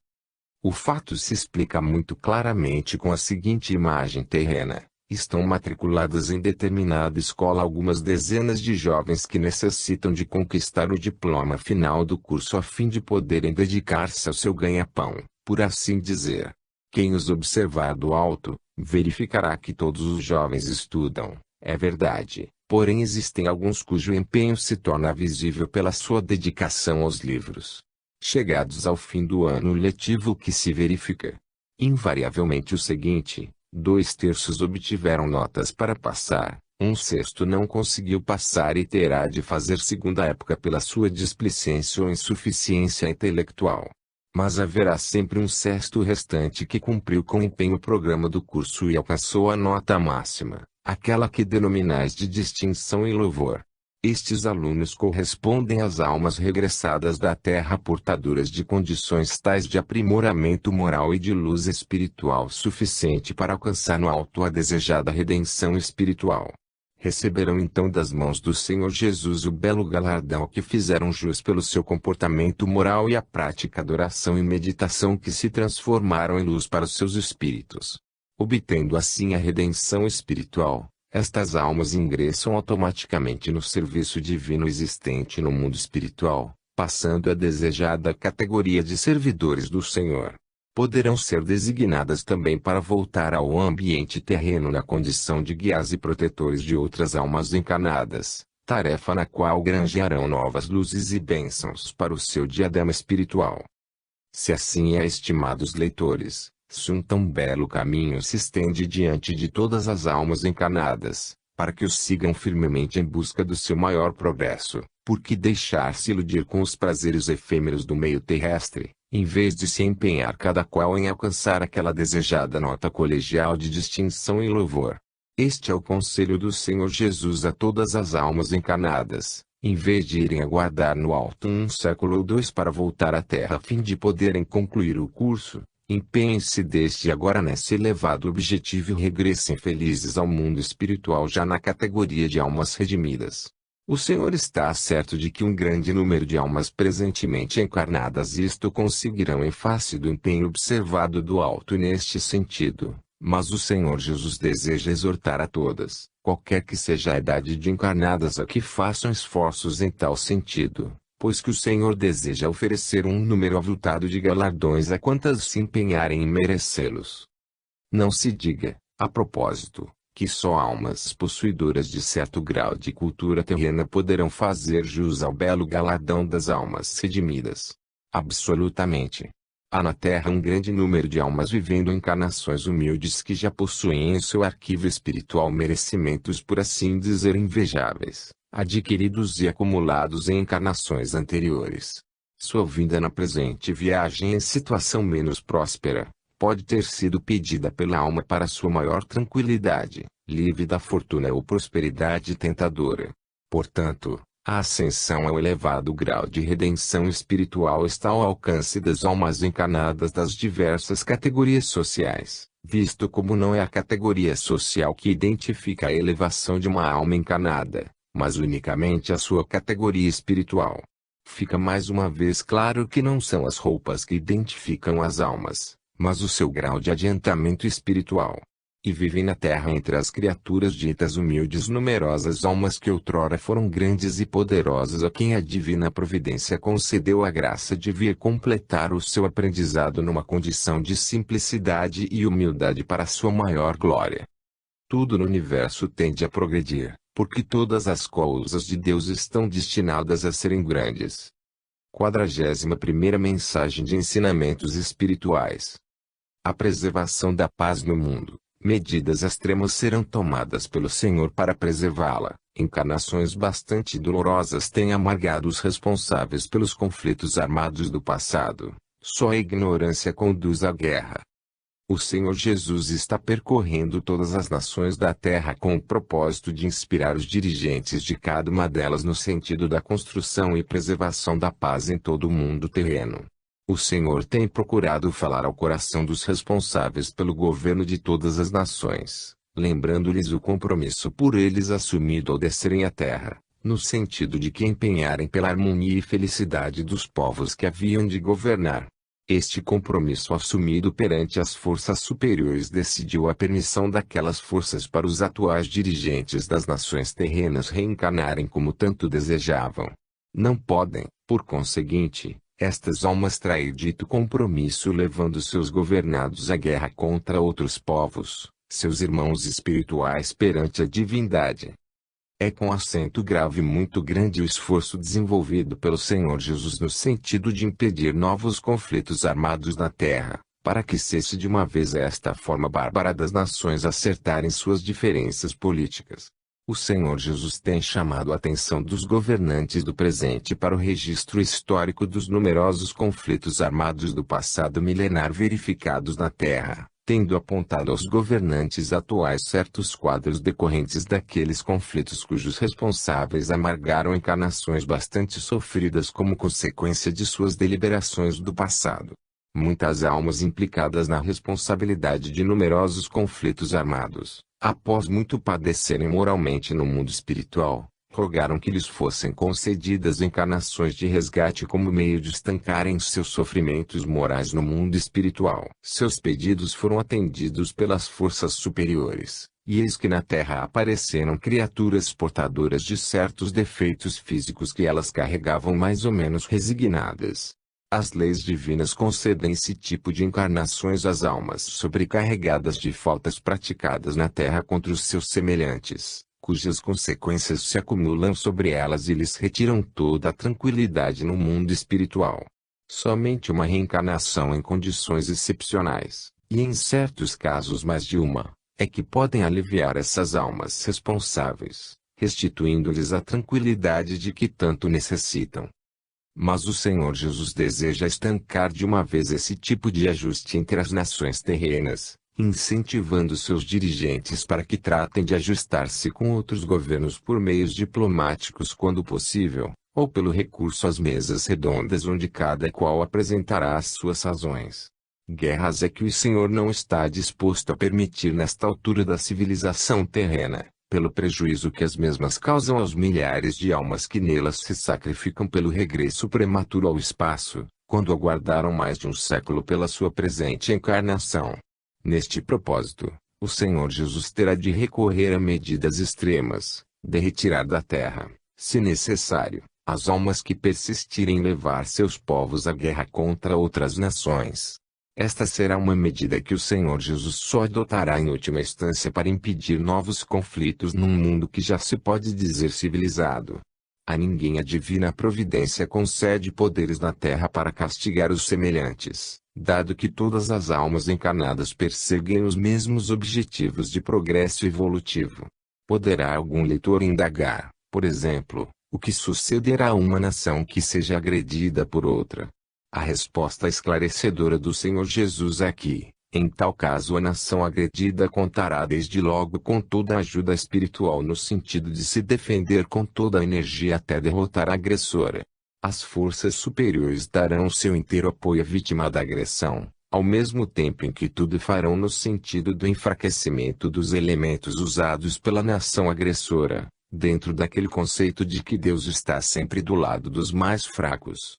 O fato se explica muito claramente com a seguinte imagem terrena. Estão matriculadas em determinada escola algumas dezenas de jovens que necessitam de conquistar o diploma final do curso a fim de poderem dedicar-se ao seu ganha-pão, por assim dizer. Quem os observar do alto, verificará que todos os jovens estudam, é verdade, porém existem alguns cujo empenho se torna visível pela sua dedicação aos livros. Chegados ao fim do ano letivo, o que se verifica? Invariavelmente o seguinte: 2/3 obtiveram notas para passar, 1/6 não conseguiu passar e terá de fazer segunda época pela sua displicência ou insuficiência intelectual. Mas haverá sempre 1/6 restante que cumpriu com empenho o programa do curso e alcançou a nota máxima, aquela que denominais de distinção e louvor. Estes alunos correspondem às almas regressadas da terra portadoras de condições tais de aprimoramento moral e de luz espiritual suficiente para alcançar no alto a desejada redenção espiritual. Receberão então das mãos do Senhor Jesus o belo galardão que fizeram jus pelo seu comportamento moral e a prática de oração e meditação que se transformaram em luz para os seus espíritos. Obtendo assim a redenção espiritual, estas almas ingressam automaticamente no serviço divino existente no mundo espiritual, passando a desejada categoria de servidores do Senhor. Poderão ser designadas também para voltar ao ambiente terreno na condição de guias e protetores de outras almas encarnadas, tarefa na qual granjearão novas luzes e bênçãos para o seu diadema espiritual. Se assim é, estimados leitores, se um tão belo caminho se estende diante de todas as almas encarnadas, para que os sigam firmemente em busca do seu maior progresso, por que deixar-se iludir com os prazeres efêmeros do meio terrestre, em vez de se empenhar cada qual em alcançar aquela desejada nota colegial de distinção e louvor? Este é o conselho do Senhor Jesus a todas as almas encarnadas, em vez de irem aguardar no alto um século ou dois para voltar à Terra a fim de poderem concluir o curso. Empenhem-se desde agora nesse elevado objetivo e regressem felizes ao mundo espiritual já na categoria de almas redimidas. O Senhor está certo de que um grande número de almas presentemente encarnadas isto conseguirão em face do empenho observado do alto neste sentido, mas o Senhor Jesus deseja exortar a todas, qualquer que seja a idade de encarnadas, a que façam esforços em tal sentido, pois que o Senhor deseja oferecer um número avultado de galardões a quantas se empenharem em merecê-los. Não se diga, a propósito, que só almas possuidoras de certo grau de cultura terrena poderão fazer jus ao belo galardão das almas redimidas. Absolutamente. Há na Terra um grande número de almas vivendo encarnações humildes que já possuem em seu arquivo espiritual merecimentos por assim dizer invejáveis, adquiridos e acumulados em encarnações anteriores. Sua vinda na presente viagem em situação menos próspera, pode ter sido pedida pela alma para sua maior tranquilidade, livre da fortuna ou prosperidade tentadora. Portanto, a ascensão ao elevado grau de redenção espiritual está ao alcance das almas encarnadas das diversas categorias sociais, visto como não é a categoria social que identifica a elevação de uma alma encarnada, mas unicamente a sua categoria espiritual. Fica mais uma vez claro que não são as roupas que identificam as almas, mas o seu grau de adiantamento espiritual. E vivem na terra entre as criaturas ditas humildes numerosas almas que outrora foram grandes e poderosas, a quem a divina providência concedeu a graça de vir completar o seu aprendizado numa condição de simplicidade e humildade para a sua maior glória. Tudo no universo tende a progredir, porque todas as coisas de Deus estão destinadas a serem grandes. 41ª Mensagem de Ensinamentos Espirituais. A preservação da paz no mundo. Medidas extremas serão tomadas pelo Senhor para preservá-la. Encarnações bastante dolorosas têm amargado os responsáveis pelos conflitos armados do passado. Só a ignorância conduz à guerra. O Senhor Jesus está percorrendo todas as nações da terra com o propósito de inspirar os dirigentes de cada uma delas no sentido da construção e preservação da paz em todo o mundo terreno. O Senhor tem procurado falar ao coração dos responsáveis pelo governo de todas as nações, lembrando-lhes o compromisso por eles assumido ao descerem à terra, no sentido de que empenharem pela harmonia e felicidade dos povos que haviam de governar. Este compromisso assumido perante as forças superiores decidiu a permissão daquelas forças para os atuais dirigentes das nações terrenas reencarnarem como tanto desejavam. Não podem, por conseguinte, estas almas trair dito compromisso levando seus governados à guerra contra outros povos, seus irmãos espirituais perante a divindade. É com acento grave muito grande o esforço desenvolvido pelo Senhor Jesus no sentido de impedir novos conflitos armados na terra, para que cesse de uma vez esta forma bárbara das nações acertarem suas diferenças políticas. O Senhor Jesus tem chamado a atenção dos governantes do presente para o registro histórico dos numerosos conflitos armados do passado milenar verificados na Terra, tendo apontado aos governantes atuais certos quadros decorrentes daqueles conflitos cujos responsáveis amargaram encarnações bastante sofridas como consequência de suas deliberações do passado. Muitas almas implicadas na responsabilidade de numerosos conflitos armados, após muito padecerem moralmente no mundo espiritual, rogaram que lhes fossem concedidas encarnações de resgate como meio de estancarem seus sofrimentos morais no mundo espiritual. Seus pedidos foram atendidos pelas forças superiores, e eis que na Terra apareceram criaturas portadoras de certos defeitos físicos que elas carregavam mais ou menos resignadas. As leis divinas concedem esse tipo de encarnações às almas sobrecarregadas de faltas praticadas na terra contra os seus semelhantes, cujas consequências se acumulam sobre elas e lhes retiram toda a tranquilidade no mundo espiritual. Somente uma reencarnação em condições excepcionais, e em certos casos mais de uma, é que podem aliviar essas almas responsáveis, restituindo-lhes a tranquilidade de que tanto necessitam. Mas o Senhor Jesus deseja estancar de uma vez esse tipo de ajuste entre as nações terrenas, incentivando seus dirigentes para que tratem de ajustar-se com outros governos por meios diplomáticos quando possível, ou pelo recurso às mesas redondas onde cada qual apresentará as suas razões. Guerras é que o Senhor não está disposto a permitir nesta altura da civilização terrena, pelo prejuízo que as mesmas causam aos milhares de almas que nelas se sacrificam pelo regresso prematuro ao espaço, quando aguardaram mais de um século pela sua presente encarnação. Neste propósito, o Senhor Jesus terá de recorrer a medidas extremas, de retirar da terra, se necessário, as almas que persistirem em levar seus povos à guerra contra outras nações. Esta será uma medida que o Senhor Jesus só adotará em última instância para impedir novos conflitos num mundo que já se pode dizer civilizado. A ninguém a divina providência concede poderes na terra para castigar os semelhantes, dado que todas as almas encarnadas perseguem os mesmos objetivos de progresso evolutivo. Poderá algum leitor indagar, por exemplo, o que sucederá a uma nação que seja agredida por outra? A resposta esclarecedora do Senhor Jesus é que, em tal caso a nação agredida contará desde logo com toda a ajuda espiritual no sentido de se defender com toda a energia até derrotar a agressora. As forças superiores darão seu inteiro apoio à vítima da agressão, ao mesmo tempo em que tudo farão no sentido do enfraquecimento dos elementos usados pela nação agressora, dentro daquele conceito de que Deus está sempre do lado dos mais fracos.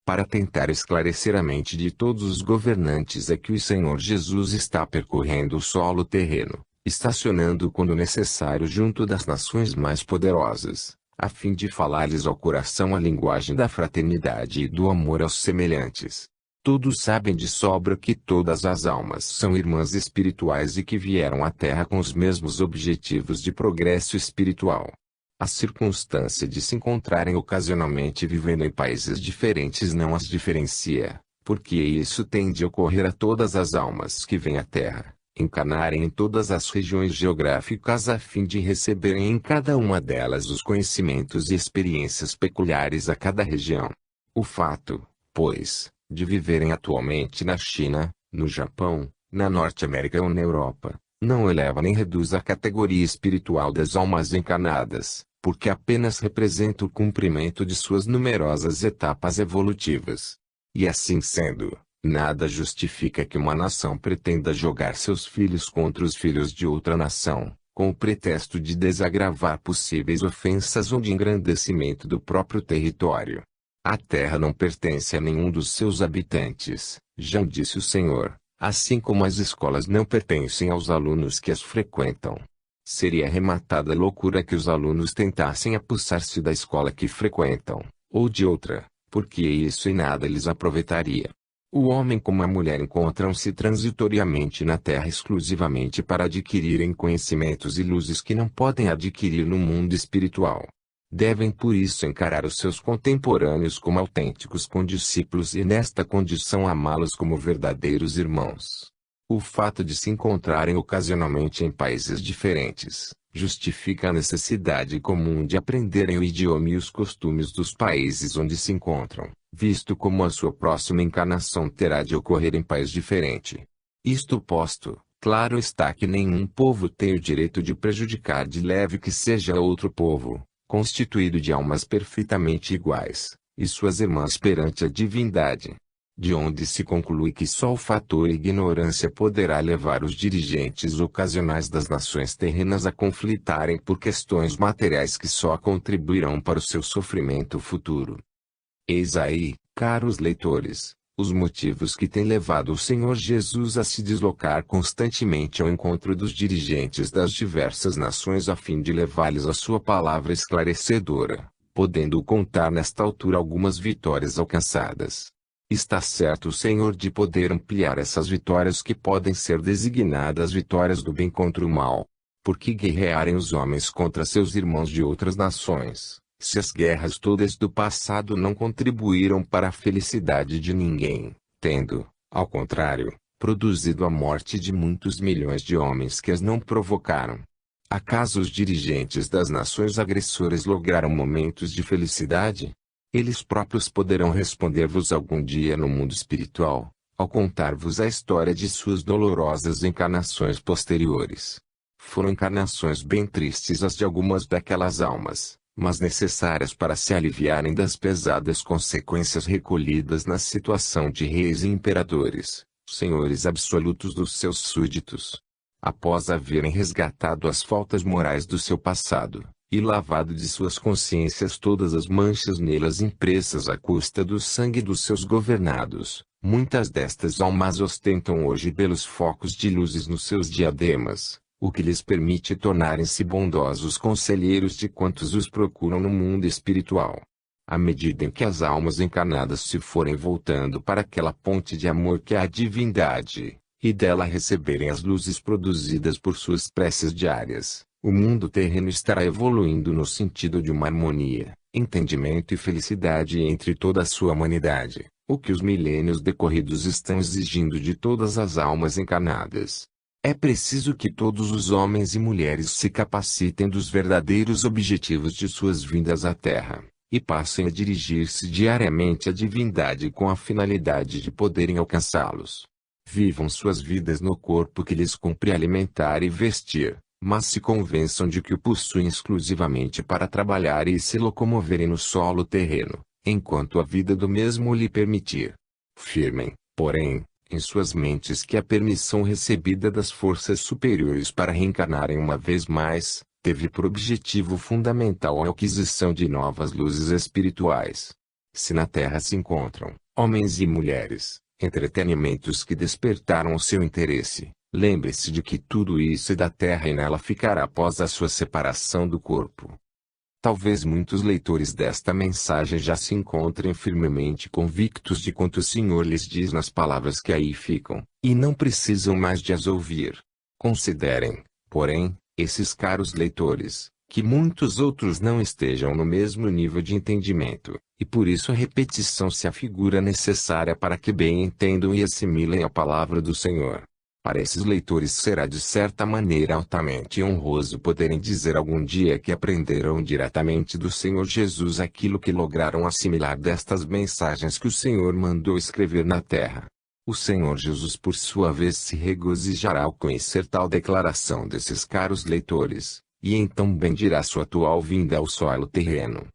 Para tentar esclarecer a mente de todos os governantes é que o Senhor Jesus está percorrendo o solo terreno, estacionando quando necessário junto das nações mais poderosas, a fim de falar-lhes ao coração a linguagem da fraternidade e do amor aos semelhantes. Todos sabem de sobra que todas as almas são irmãs espirituais e que vieram à Terra com os mesmos objetivos de progresso espiritual. A circunstância de se encontrarem ocasionalmente vivendo em países diferentes não as diferencia, porque isso tem de ocorrer a todas as almas que vêm à Terra, encarnarem em todas as regiões geográficas a fim de receberem em cada uma delas os conhecimentos e experiências peculiares a cada região. O fato, pois, de viverem atualmente na China, no Japão, na Norte América ou na Europa, não eleva nem reduz a categoria espiritual das almas encarnadas, porque apenas representa o cumprimento de suas numerosas etapas evolutivas. E assim sendo, nada justifica que uma nação pretenda jogar seus filhos contra os filhos de outra nação, com o pretexto de desagravar possíveis ofensas ou de engrandecimento do próprio território. A terra não pertence a nenhum dos seus habitantes, já disse o Senhor, assim como as escolas não pertencem aos alunos que as frequentam. Seria arrematada loucura que os alunos tentassem apossar-se da escola que frequentam, ou de outra, porque isso em nada lhes aproveitaria. O homem como a mulher encontram-se transitoriamente na terra exclusivamente para adquirirem conhecimentos e luzes que não podem adquirir no mundo espiritual. Devem por isso encarar os seus contemporâneos como autênticos condiscípulos e nesta condição amá-los como verdadeiros irmãos. O fato de se encontrarem ocasionalmente em países diferentes, justifica a necessidade comum de aprenderem o idioma e os costumes dos países onde se encontram, visto como a sua próxima encarnação terá de ocorrer em país diferente. Isto posto, claro está que nenhum povo tem o direito de prejudicar de leve que seja outro povo, constituído de almas perfeitamente iguais, e suas irmãs perante a divindade. De onde se conclui que só o fator ignorância poderá levar os dirigentes ocasionais das nações terrenas a conflitarem por questões materiais que só contribuirão para o seu sofrimento futuro. Eis aí, caros leitores, os motivos que têm levado o Senhor Jesus a se deslocar constantemente ao encontro dos dirigentes das diversas nações a fim de levar-lhes a sua palavra esclarecedora, podendo contar nesta altura algumas vitórias alcançadas. Está certo o Senhor de poder ampliar essas vitórias que podem ser designadas vitórias do bem contra o mal. Porque guerrearem os homens contra seus irmãos de outras nações, Se as guerras todas do passado não contribuíram para a felicidade de ninguém, tendo, ao contrário, produzido a morte de muitos milhões de homens que as não provocaram, acaso os dirigentes das nações agressoras lograram momentos de felicidade? Eles próprios poderão responder-vos algum dia no mundo espiritual, ao contar-vos a história de suas dolorosas encarnações posteriores. Foram encarnações bem tristes as de algumas daquelas almas, mas necessárias para se aliviarem das pesadas consequências recolhidas na situação de reis e imperadores, senhores absolutos dos seus súditos. Após haverem resgatado as faltas morais do seu passado, e lavado de suas consciências todas as manchas nelas impressas à custa do sangue dos seus governados, muitas destas almas ostentam hoje belos focos de luzes nos seus diademas, o que lhes permite tornarem-se bondosos conselheiros de quantos os procuram no mundo espiritual. À medida em que as almas encarnadas se forem voltando para aquela ponte de amor que é a divindade, e dela receberem as luzes produzidas por suas preces diárias, o mundo terreno estará evoluindo no sentido de uma harmonia, entendimento e felicidade entre toda a sua humanidade, o que os milênios decorridos estão exigindo de todas as almas encarnadas. É preciso que todos os homens e mulheres se capacitem dos verdadeiros objetivos de suas vindas à Terra, e passem a dirigir-se diariamente à divindade com a finalidade de poderem alcançá-los. Vivam suas vidas no corpo que lhes cumpre alimentar e vestir, mas se convençam de que o possuem exclusivamente para trabalhar e se locomoverem no solo terreno, enquanto a vida do mesmo lhe permitir. Firmem, porém, em suas mentes que a permissão recebida das forças superiores para reencarnarem uma vez mais, teve por objetivo fundamental a aquisição de novas luzes espirituais. Se na Terra se encontram, homens e mulheres, entretenimentos que despertaram o seu interesse, lembre-se de que tudo isso é da Terra e nela ficará após a sua separação do corpo. Talvez muitos leitores desta mensagem já se encontrem firmemente convictos de quanto o Senhor lhes diz nas palavras que aí ficam, e não precisam mais de as ouvir. Considerem, porém, esses caros leitores, que muitos outros não estejam no mesmo nível de entendimento, e por isso a repetição se afigura necessária para que bem entendam e assimilem a palavra do Senhor. Para esses leitores será de certa maneira altamente honroso poderem dizer algum dia que aprenderam diretamente do Senhor Jesus aquilo que lograram assimilar destas mensagens que o Senhor mandou escrever na terra. O Senhor Jesus por sua vez se regozijará ao conhecer tal declaração desses caros leitores, e então bendirá sua atual vinda ao solo terreno.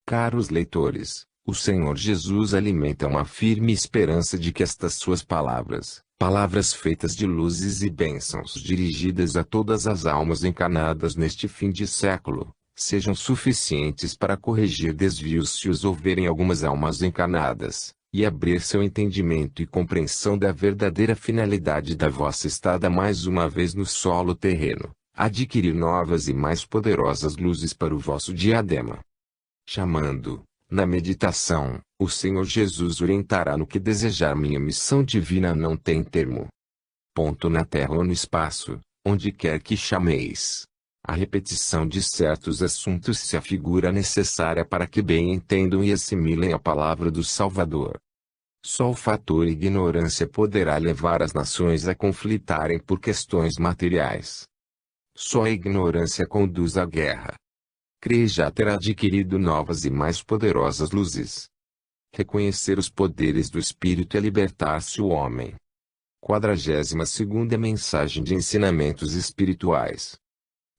Caros leitores, o Senhor Jesus alimenta uma firme esperança de que estas suas palavras, palavras feitas de luzes e bênçãos dirigidas a todas as almas encarnadas neste fim de século, sejam suficientes para corrigir desvios se os houverem algumas almas encarnadas, e abrir seu entendimento e compreensão da verdadeira finalidade da vossa estada mais uma vez no solo terreno, adquirir novas e mais poderosas luzes para o vosso diadema. Chamando, na meditação, o Senhor Jesus orientará no que desejar. Minha missão divina não tem termo. Ponto na terra ou no espaço, onde quer que chameis. A repetição de certos assuntos se afigura necessária para que bem entendam e assimilem a palavra do Salvador. Só o fator ignorância poderá levar as nações a conflitarem por questões materiais. Só a ignorância conduz à guerra. Crê já ter adquirido novas e mais poderosas luzes. Reconhecer os poderes do Espírito é libertar-se o homem. 42ª Mensagem de Ensinamentos Espirituais.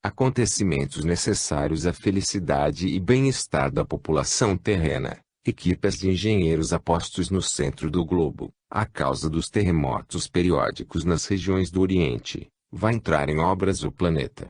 Acontecimentos necessários à felicidade e bem-estar da população terrena. Equipas de engenheiros apostos no centro do globo, a causa dos terremotos periódicos nas regiões do Oriente, vai entrar em obras o planeta.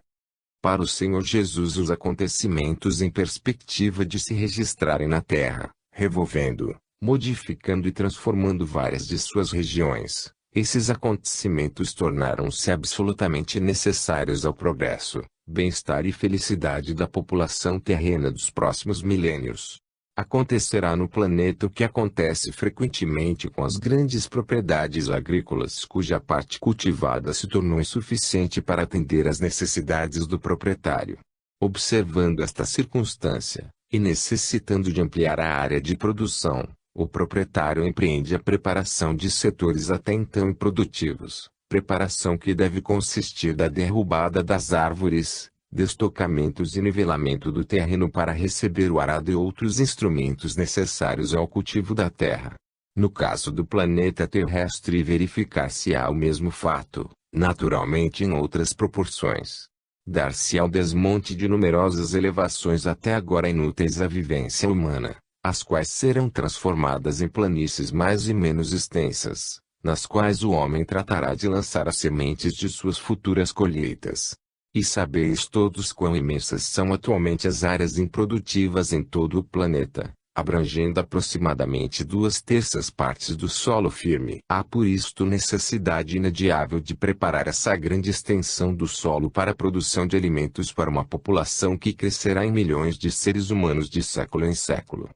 Para o Senhor Jesus os acontecimentos em perspectiva de se registrarem na Terra, revolvendo, modificando e transformando várias de suas regiões, esses acontecimentos tornaram-se absolutamente necessários ao progresso, bem-estar e felicidade da população terrena dos próximos milênios. Acontecerá no planeta o que acontece frequentemente com as grandes propriedades agrícolas cuja parte cultivada se tornou insuficiente para atender às necessidades do proprietário. Observando esta circunstância, E necessitando de ampliar a área de produção, o proprietário empreende a preparação de setores até então improdutivos, preparação que deve consistir da derrubada das árvores, destocamentos e nivelamento do terreno para receber o arado e outros instrumentos necessários ao cultivo da terra. No caso do planeta terrestre, verificar-se-á o mesmo fato, naturalmente em outras proporções. Dar-se-á o desmonte de numerosas elevações até agora inúteis à vivência humana, as quais serão transformadas em planícies mais e menos extensas, nas quais o homem tratará de lançar as sementes de suas futuras colheitas. E sabeis todos quão imensas são atualmente as áreas improdutivas em todo o planeta, abrangendo aproximadamente 2/3 partes do solo firme. Há por isto necessidade inadiável de preparar essa grande extensão do solo para a produção de alimentos para uma população que crescerá em milhões de seres humanos de século em século.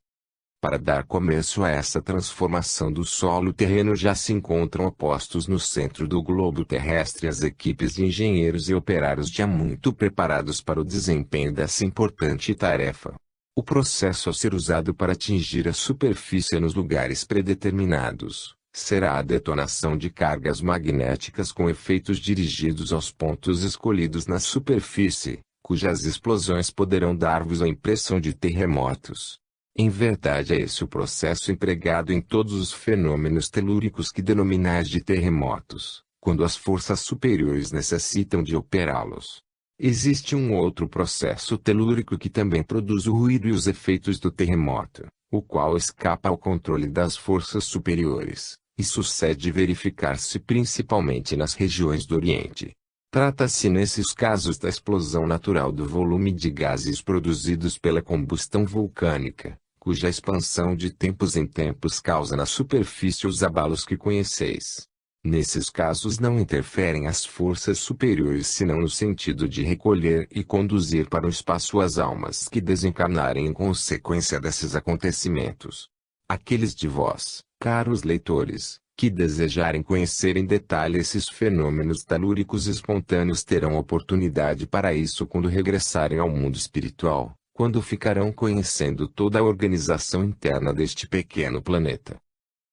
Para dar começo a essa transformação do solo terreno já se encontram postos no centro do globo terrestre as equipes de engenheiros e operários já muito preparados para o desempenho dessa importante tarefa. O processo a ser usado para atingir a superfície nos lugares predeterminados será a detonação de cargas magnéticas com efeitos dirigidos aos pontos escolhidos na superfície, cujas explosões poderão dar-vos a impressão de terremotos. Em verdade é esse o processo empregado em todos os fenômenos telúricos que denominais de terremotos, quando as forças superiores necessitam de operá-los. Existe um outro processo telúrico que também produz o ruído e os efeitos do terremoto, o qual escapa ao controle das forças superiores, e sucede verificar-se principalmente nas regiões do Oriente. Trata-se nesses casos da explosão natural do volume de gases produzidos pela combustão vulcânica, cuja expansão de tempos em tempos causa na superfície os abalos que conheceis. Nesses casos não interferem as forças superiores senão no sentido de recolher e conduzir para o espaço as almas que desencarnarem em consequência desses acontecimentos. Aqueles de vós, caros leitores, que desejarem conhecer em detalhe esses fenômenos telúricos espontâneos terão oportunidade para isso quando regressarem ao mundo espiritual, quando ficarão conhecendo toda a organização interna deste pequeno planeta.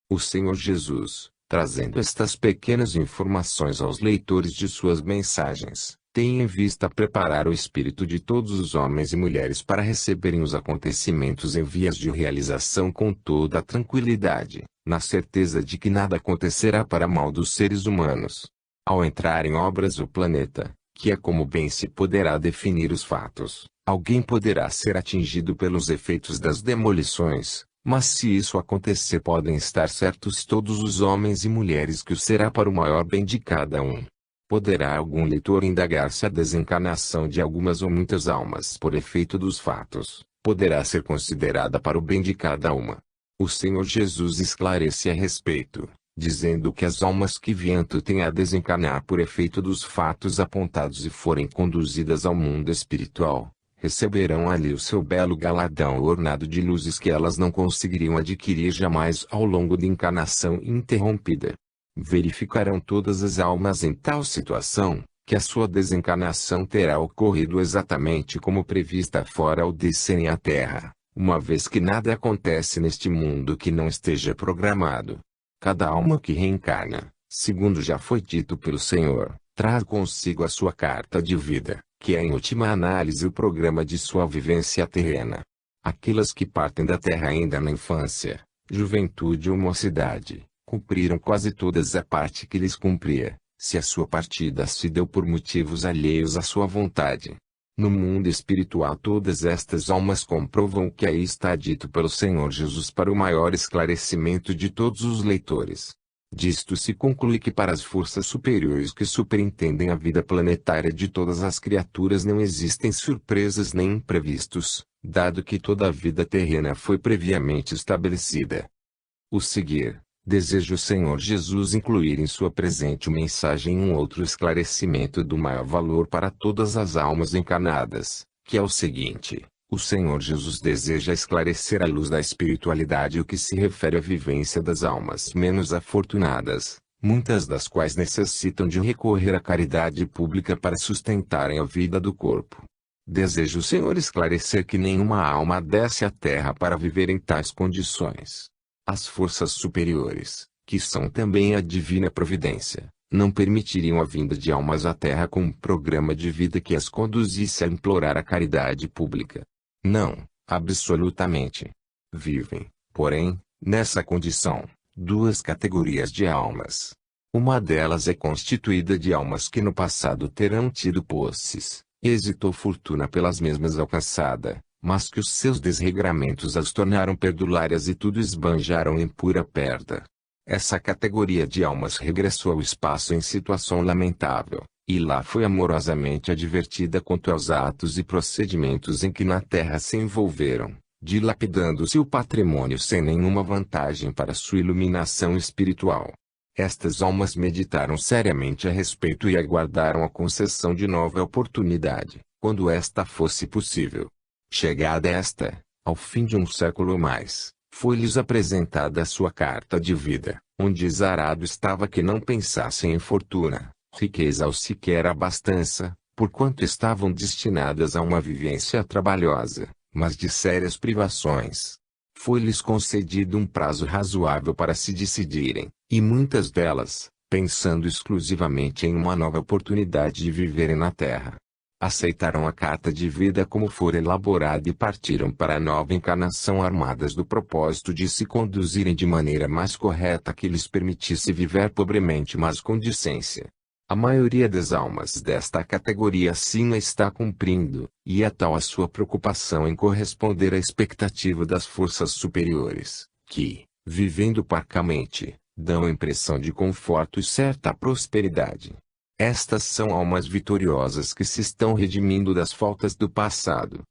O Senhor Jesus, trazendo estas pequenas informações aos leitores de suas mensagens, tem em vista preparar o espírito de todos os homens e mulheres para receberem os acontecimentos em vias de realização com toda a tranquilidade, na certeza de que nada acontecerá para mal dos seres humanos. Ao entrar em obras o planeta, que é como bem se poderá definir os fatos, alguém poderá ser atingido pelos efeitos das demolições, mas se isso acontecer podem estar certos todos os homens e mulheres que o será para o maior bem de cada um. Poderá algum leitor indagar se a desencarnação de algumas ou muitas almas por efeito dos fatos, poderá ser considerada para o bem de cada uma. O Senhor Jesus esclarece a respeito, dizendo que as almas que viento têm a desencarnar por efeito dos fatos apontados e forem conduzidas ao mundo espiritual, receberão ali o seu belo galardão ornado de luzes que elas não conseguiriam adquirir jamais ao longo de encarnação interrompida. Verificarão todas as almas em tal situação, que a sua desencarnação terá ocorrido exatamente como prevista fora ao descerem à Terra, uma vez que nada acontece neste mundo que não esteja programado. Cada alma que reencarna, segundo já foi dito pelo Senhor, traz consigo a sua carta de vida, que é em última análise o programa de sua vivência terrena. Aquelas que partem da Terra ainda na infância, juventude ou mocidade, cumpriram quase todas a parte que lhes cumpria, se a sua partida se deu por motivos alheios à sua vontade. No mundo espiritual todas estas almas comprovam o que aí está dito pelo Senhor Jesus para o maior esclarecimento de todos os leitores. Disto se conclui que para as forças superiores que superintendem a vida planetária de todas as criaturas não existem surpresas nem imprevistos, dado que toda a vida terrena foi previamente estabelecida. O seguir, deseja o Senhor Jesus incluir em sua presente mensagem um outro esclarecimento do maior valor para todas as almas encarnadas, que é o seguinte: o Senhor Jesus deseja esclarecer à luz da espiritualidade o que se refere à vivência das almas menos afortunadas, muitas das quais necessitam de recorrer à caridade pública para sustentarem a vida do corpo. Deseja o Senhor esclarecer que nenhuma alma desce à terra para viver em tais condições. As forças superiores, que são também a divina providência, não permitiriam a vinda de almas à terra com um programa de vida que as conduzisse a implorar a caridade pública. Não, absolutamente. Vivem, porém, nessa condição, duas categorias de almas. Uma delas é constituída de almas que no passado terão tido posses, êxito ou fortuna pelas mesmas alcançada, mas que os seus desregramentos as tornaram perdulárias e tudo esbanjaram em pura perda. Essa categoria de almas regressou ao espaço em situação lamentável, e lá foi amorosamente advertida quanto aos atos e procedimentos em que na terra se envolveram, dilapidando-se o patrimônio sem nenhuma vantagem para sua iluminação espiritual. Estas almas meditaram seriamente a respeito e aguardaram a concessão de nova oportunidade, quando esta fosse possível. Chegada esta, ao fim de um século ou mais, foi-lhes apresentada a sua carta de vida, onde exarado estava que não pensassem em fortuna, riqueza ou sequer abastança, porquanto estavam destinadas a uma vivência trabalhosa, mas de sérias privações. Foi-lhes concedido um prazo razoável para se decidirem, e muitas delas, pensando exclusivamente em uma nova oportunidade de viverem na terra, aceitaram a carta de vida como for elaborada e partiram para a nova encarnação armadas do propósito de se conduzirem de maneira mais correta que lhes permitisse viver pobremente mas com decência. A maioria das almas desta categoria assim a está cumprindo, e é tal a sua preocupação em corresponder à expectativa das forças superiores, que, vivendo parcamente, dão a impressão de conforto e certa prosperidade. Estas são almas vitoriosas que se estão redimindo das faltas do passado.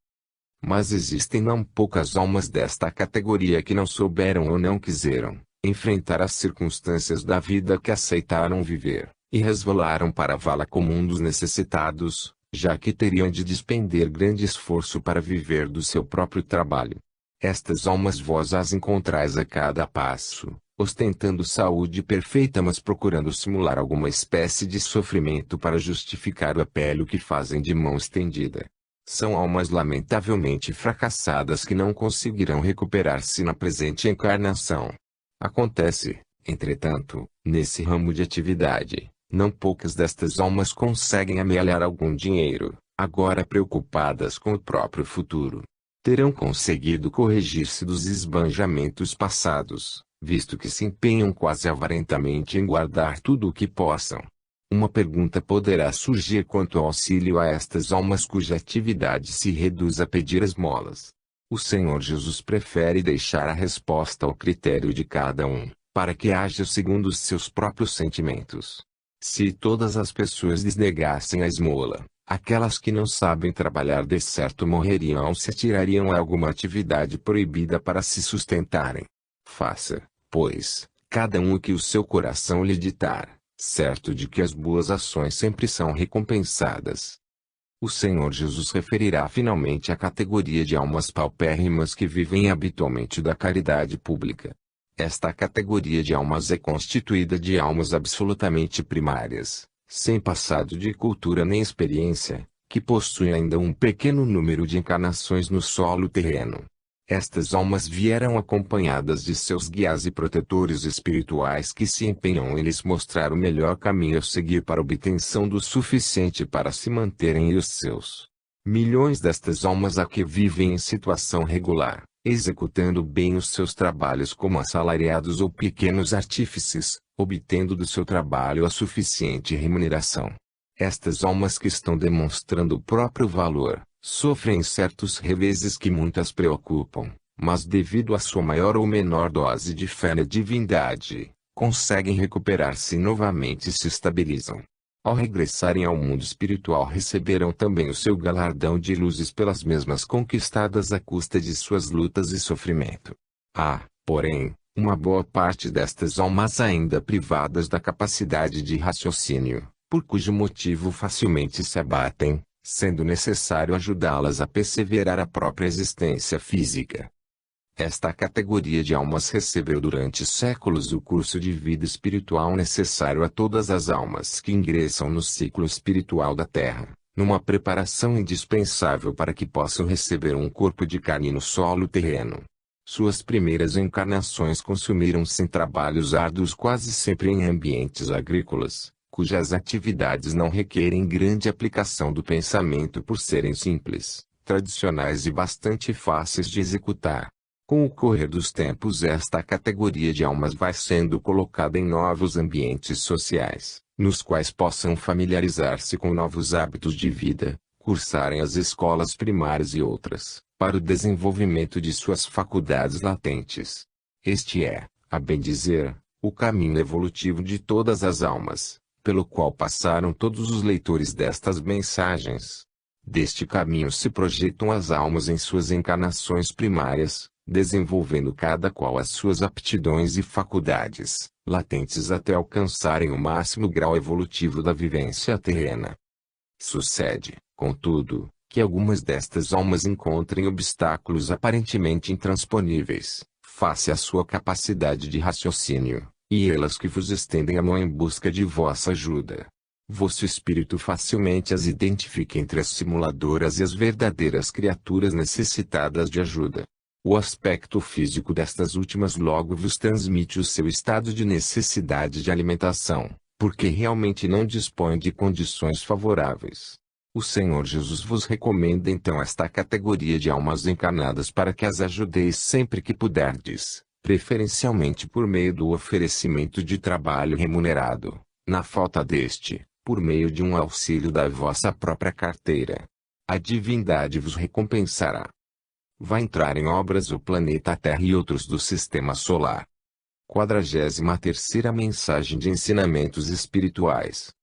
Mas existem não poucas almas desta categoria que não souberam ou não quiseram enfrentar as circunstâncias da vida que aceitaram viver, e resvalaram para a vala comum dos necessitados, já que teriam de despender grande esforço para viver do seu próprio trabalho. Estas almas vós as encontrais a cada passo, ostentando saúde perfeita mas procurando simular alguma espécie de sofrimento para justificar o apelo que fazem de mão estendida. São almas lamentavelmente fracassadas que não conseguirão recuperar-se na presente encarnação. Acontece, entretanto, nesse ramo de atividade, não poucas destas almas conseguem amealhar algum dinheiro, agora preocupadas com o próprio futuro. Terão conseguido corrigir-se dos esbanjamentos passados, visto que se empenham quase avarentamente em guardar tudo o que possam. Uma pergunta poderá surgir quanto ao auxílio a estas almas cuja atividade se reduz a pedir esmolas. O Senhor Jesus prefere deixar a resposta ao critério de cada um, para que haja segundo os seus próprios sentimentos. Se todas as pessoas lhes negassem a esmola, aquelas que não sabem trabalhar de certo morreriam ou se atirariam a alguma atividade proibida para se sustentarem. Faça, pois, cada um o que o seu coração lhe ditar, certo de que as boas ações sempre são recompensadas. O Senhor Jesus referirá finalmente a categoria de almas paupérrimas que vivem habitualmente da caridade pública. Esta categoria de almas é constituída de almas absolutamente primárias, sem passado de cultura nem experiência, que possuem ainda um pequeno número de encarnações no solo terreno. Estas almas vieram acompanhadas de seus guias e protetores espirituais que se empenham em lhes mostrar o melhor caminho a seguir para a obtenção do suficiente para se manterem e os seus. Milhões destas almas aqui vivem em situação regular, executando bem os seus trabalhos como assalariados ou pequenos artífices, obtendo do seu trabalho a suficiente remuneração. Estas almas que estão demonstrando o próprio valor, sofrem certos reveses que muitas preocupam, mas devido à sua maior ou menor dose de fé na divindade, conseguem recuperar-se novamente e se estabilizam. Ao regressarem ao mundo espiritual receberão também o seu galardão de luzes pelas mesmas conquistadas à custa de suas lutas e sofrimento. Há, porém, uma boa parte destas almas ainda privadas da capacidade de raciocínio, por cujo motivo facilmente se abatem, sendo necessário ajudá-las a perseverar a própria existência física. Esta categoria de almas recebeu durante séculos o curso de vida espiritual necessário a todas as almas que ingressam no ciclo espiritual da Terra, numa preparação indispensável para que possam receber um corpo de carne no solo terreno. Suas primeiras encarnações consumiram-se em trabalhos árduos, quase sempre em ambientes agrícolas, cujas atividades não requerem grande aplicação do pensamento por serem simples, tradicionais e bastante fáceis de executar. Com o correr dos tempos, esta categoria de almas vai sendo colocada em novos ambientes sociais, nos quais possam familiarizar-se com novos hábitos de vida, cursarem as escolas primárias e outras, para o desenvolvimento de suas faculdades latentes. Este é, a bem dizer, o caminho evolutivo de todas as almas, pelo qual passaram todos os leitores destas mensagens. Deste caminho se projetam as almas em suas encarnações primárias, desenvolvendo cada qual as suas aptidões e faculdades, latentes até alcançarem o máximo grau evolutivo da vivência terrena. Sucede, contudo, que algumas destas almas encontrem obstáculos aparentemente intransponíveis, face à sua capacidade de raciocínio, e elas que vos estendem a mão em busca de vossa ajuda. Vosso espírito facilmente as identifica entre as simuladoras e as verdadeiras criaturas necessitadas de ajuda. O aspecto físico destas últimas logo vos transmite o seu estado de necessidade de alimentação, porque realmente não dispõe de condições favoráveis. O Senhor Jesus vos recomenda então esta categoria de almas encarnadas para que as ajudeis sempre que puderdes, preferencialmente por meio do oferecimento de trabalho remunerado, na falta deste, por meio de um auxílio da vossa própria carteira. A divindade vos recompensará. Vai entrar em obras o planeta Terra e outros do Sistema Solar. 43ª Mensagem de Ensinamentos Espirituais.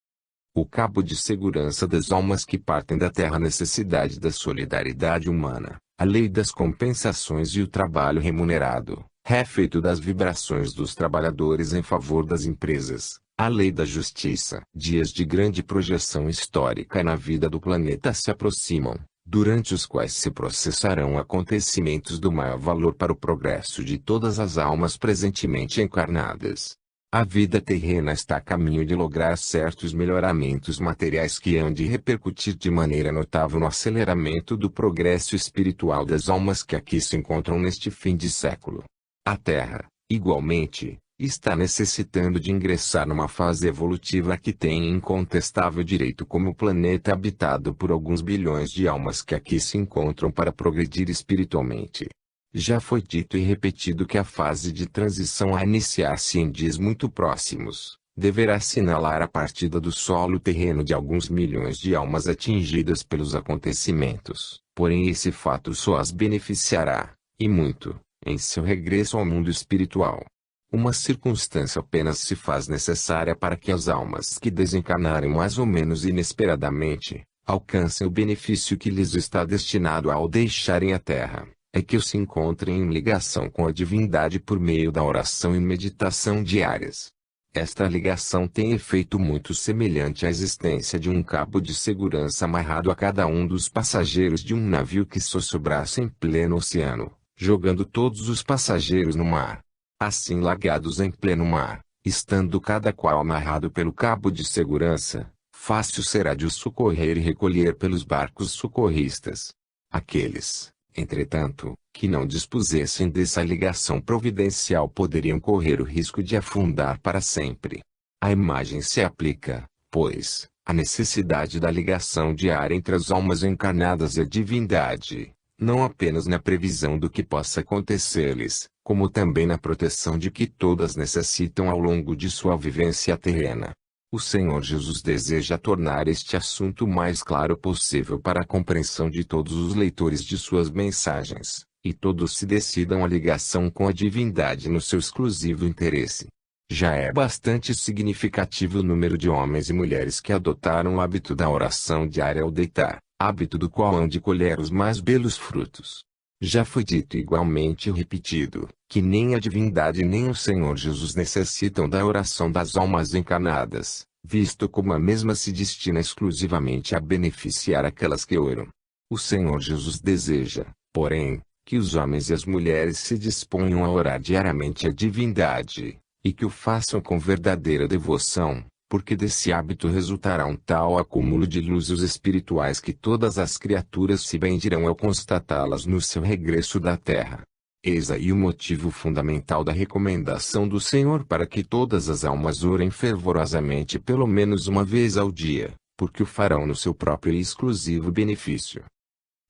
O cabo de segurança das almas que partem da Terra, a necessidade da solidariedade humana, a lei das compensações e o trabalho remunerado, refeito das vibrações dos trabalhadores em favor das empresas, a lei da justiça. Dias de grande projeção histórica na vida do planeta se aproximam, durante os quais se processarão acontecimentos do maior valor para o progresso de todas as almas presentemente encarnadas. A vida terrena está a caminho de lograr certos melhoramentos materiais que hão de repercutir de maneira notável no aceleramento do progresso espiritual das almas que aqui se encontram neste fim de século. A Terra, igualmente, está necessitando de ingressar numa fase evolutiva que tem incontestável direito como planeta habitado por alguns bilhões de almas que aqui se encontram para progredir espiritualmente. Já foi dito e repetido que a fase de transição a iniciar-se em dias muito próximos, deverá assinalar a partida do solo terreno de alguns milhões de almas atingidas pelos acontecimentos, porém esse fato só as beneficiará, e muito, em seu regresso ao mundo espiritual. Uma circunstância apenas se faz necessária para que as almas que desencarnarem mais ou menos inesperadamente, alcancem o benefício que lhes está destinado ao deixarem a Terra. É que se encontrem em ligação com a divindade por meio da oração e meditação diárias. Esta ligação tem efeito muito semelhante à existência de um cabo de segurança amarrado a cada um dos passageiros de um navio que sossobraça em pleno oceano, jogando todos os passageiros no mar. Assim, largados em pleno mar, estando cada qual amarrado pelo cabo de segurança, fácil será de os socorrer e recolher pelos barcos socorristas. Aqueles, entretanto, que não dispusessem dessa ligação providencial poderiam correr o risco de afundar para sempre. A imagem se aplica, pois, à necessidade da ligação diária entre as almas encarnadas e a divindade, não apenas na previsão do que possa acontecer-lhes, como também na proteção de que todas necessitam ao longo de sua vivência terrena. O Senhor Jesus deseja tornar este assunto o mais claro possível para a compreensão de todos os leitores de suas mensagens, e todos se decidam à ligação com a divindade no seu exclusivo interesse. Já é bastante significativo o número de homens e mulheres que adotaram o hábito da oração diária ao deitar, hábito do qual hão de colher os mais belos frutos. Já foi dito igualmente e repetido, que nem a divindade nem o Senhor Jesus necessitam da oração das almas encarnadas, visto como a mesma se destina exclusivamente a beneficiar aquelas que oram. O Senhor Jesus deseja, porém, que os homens e as mulheres se disponham a orar diariamente à divindade, e que o façam com verdadeira devoção, porque desse hábito resultará um tal acúmulo de luzes espirituais que todas as criaturas se bendirão ao constatá-las no seu regresso da terra. Eis aí o motivo fundamental da recomendação do Senhor para que todas as almas orem fervorosamente pelo menos uma vez ao dia, porque o farão no seu próprio e exclusivo benefício.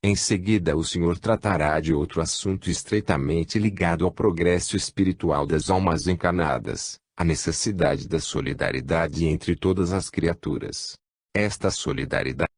Em seguida o Senhor tratará de outro assunto estreitamente ligado ao progresso espiritual das almas encarnadas, a necessidade da solidariedade entre todas as criaturas. Esta solidariedade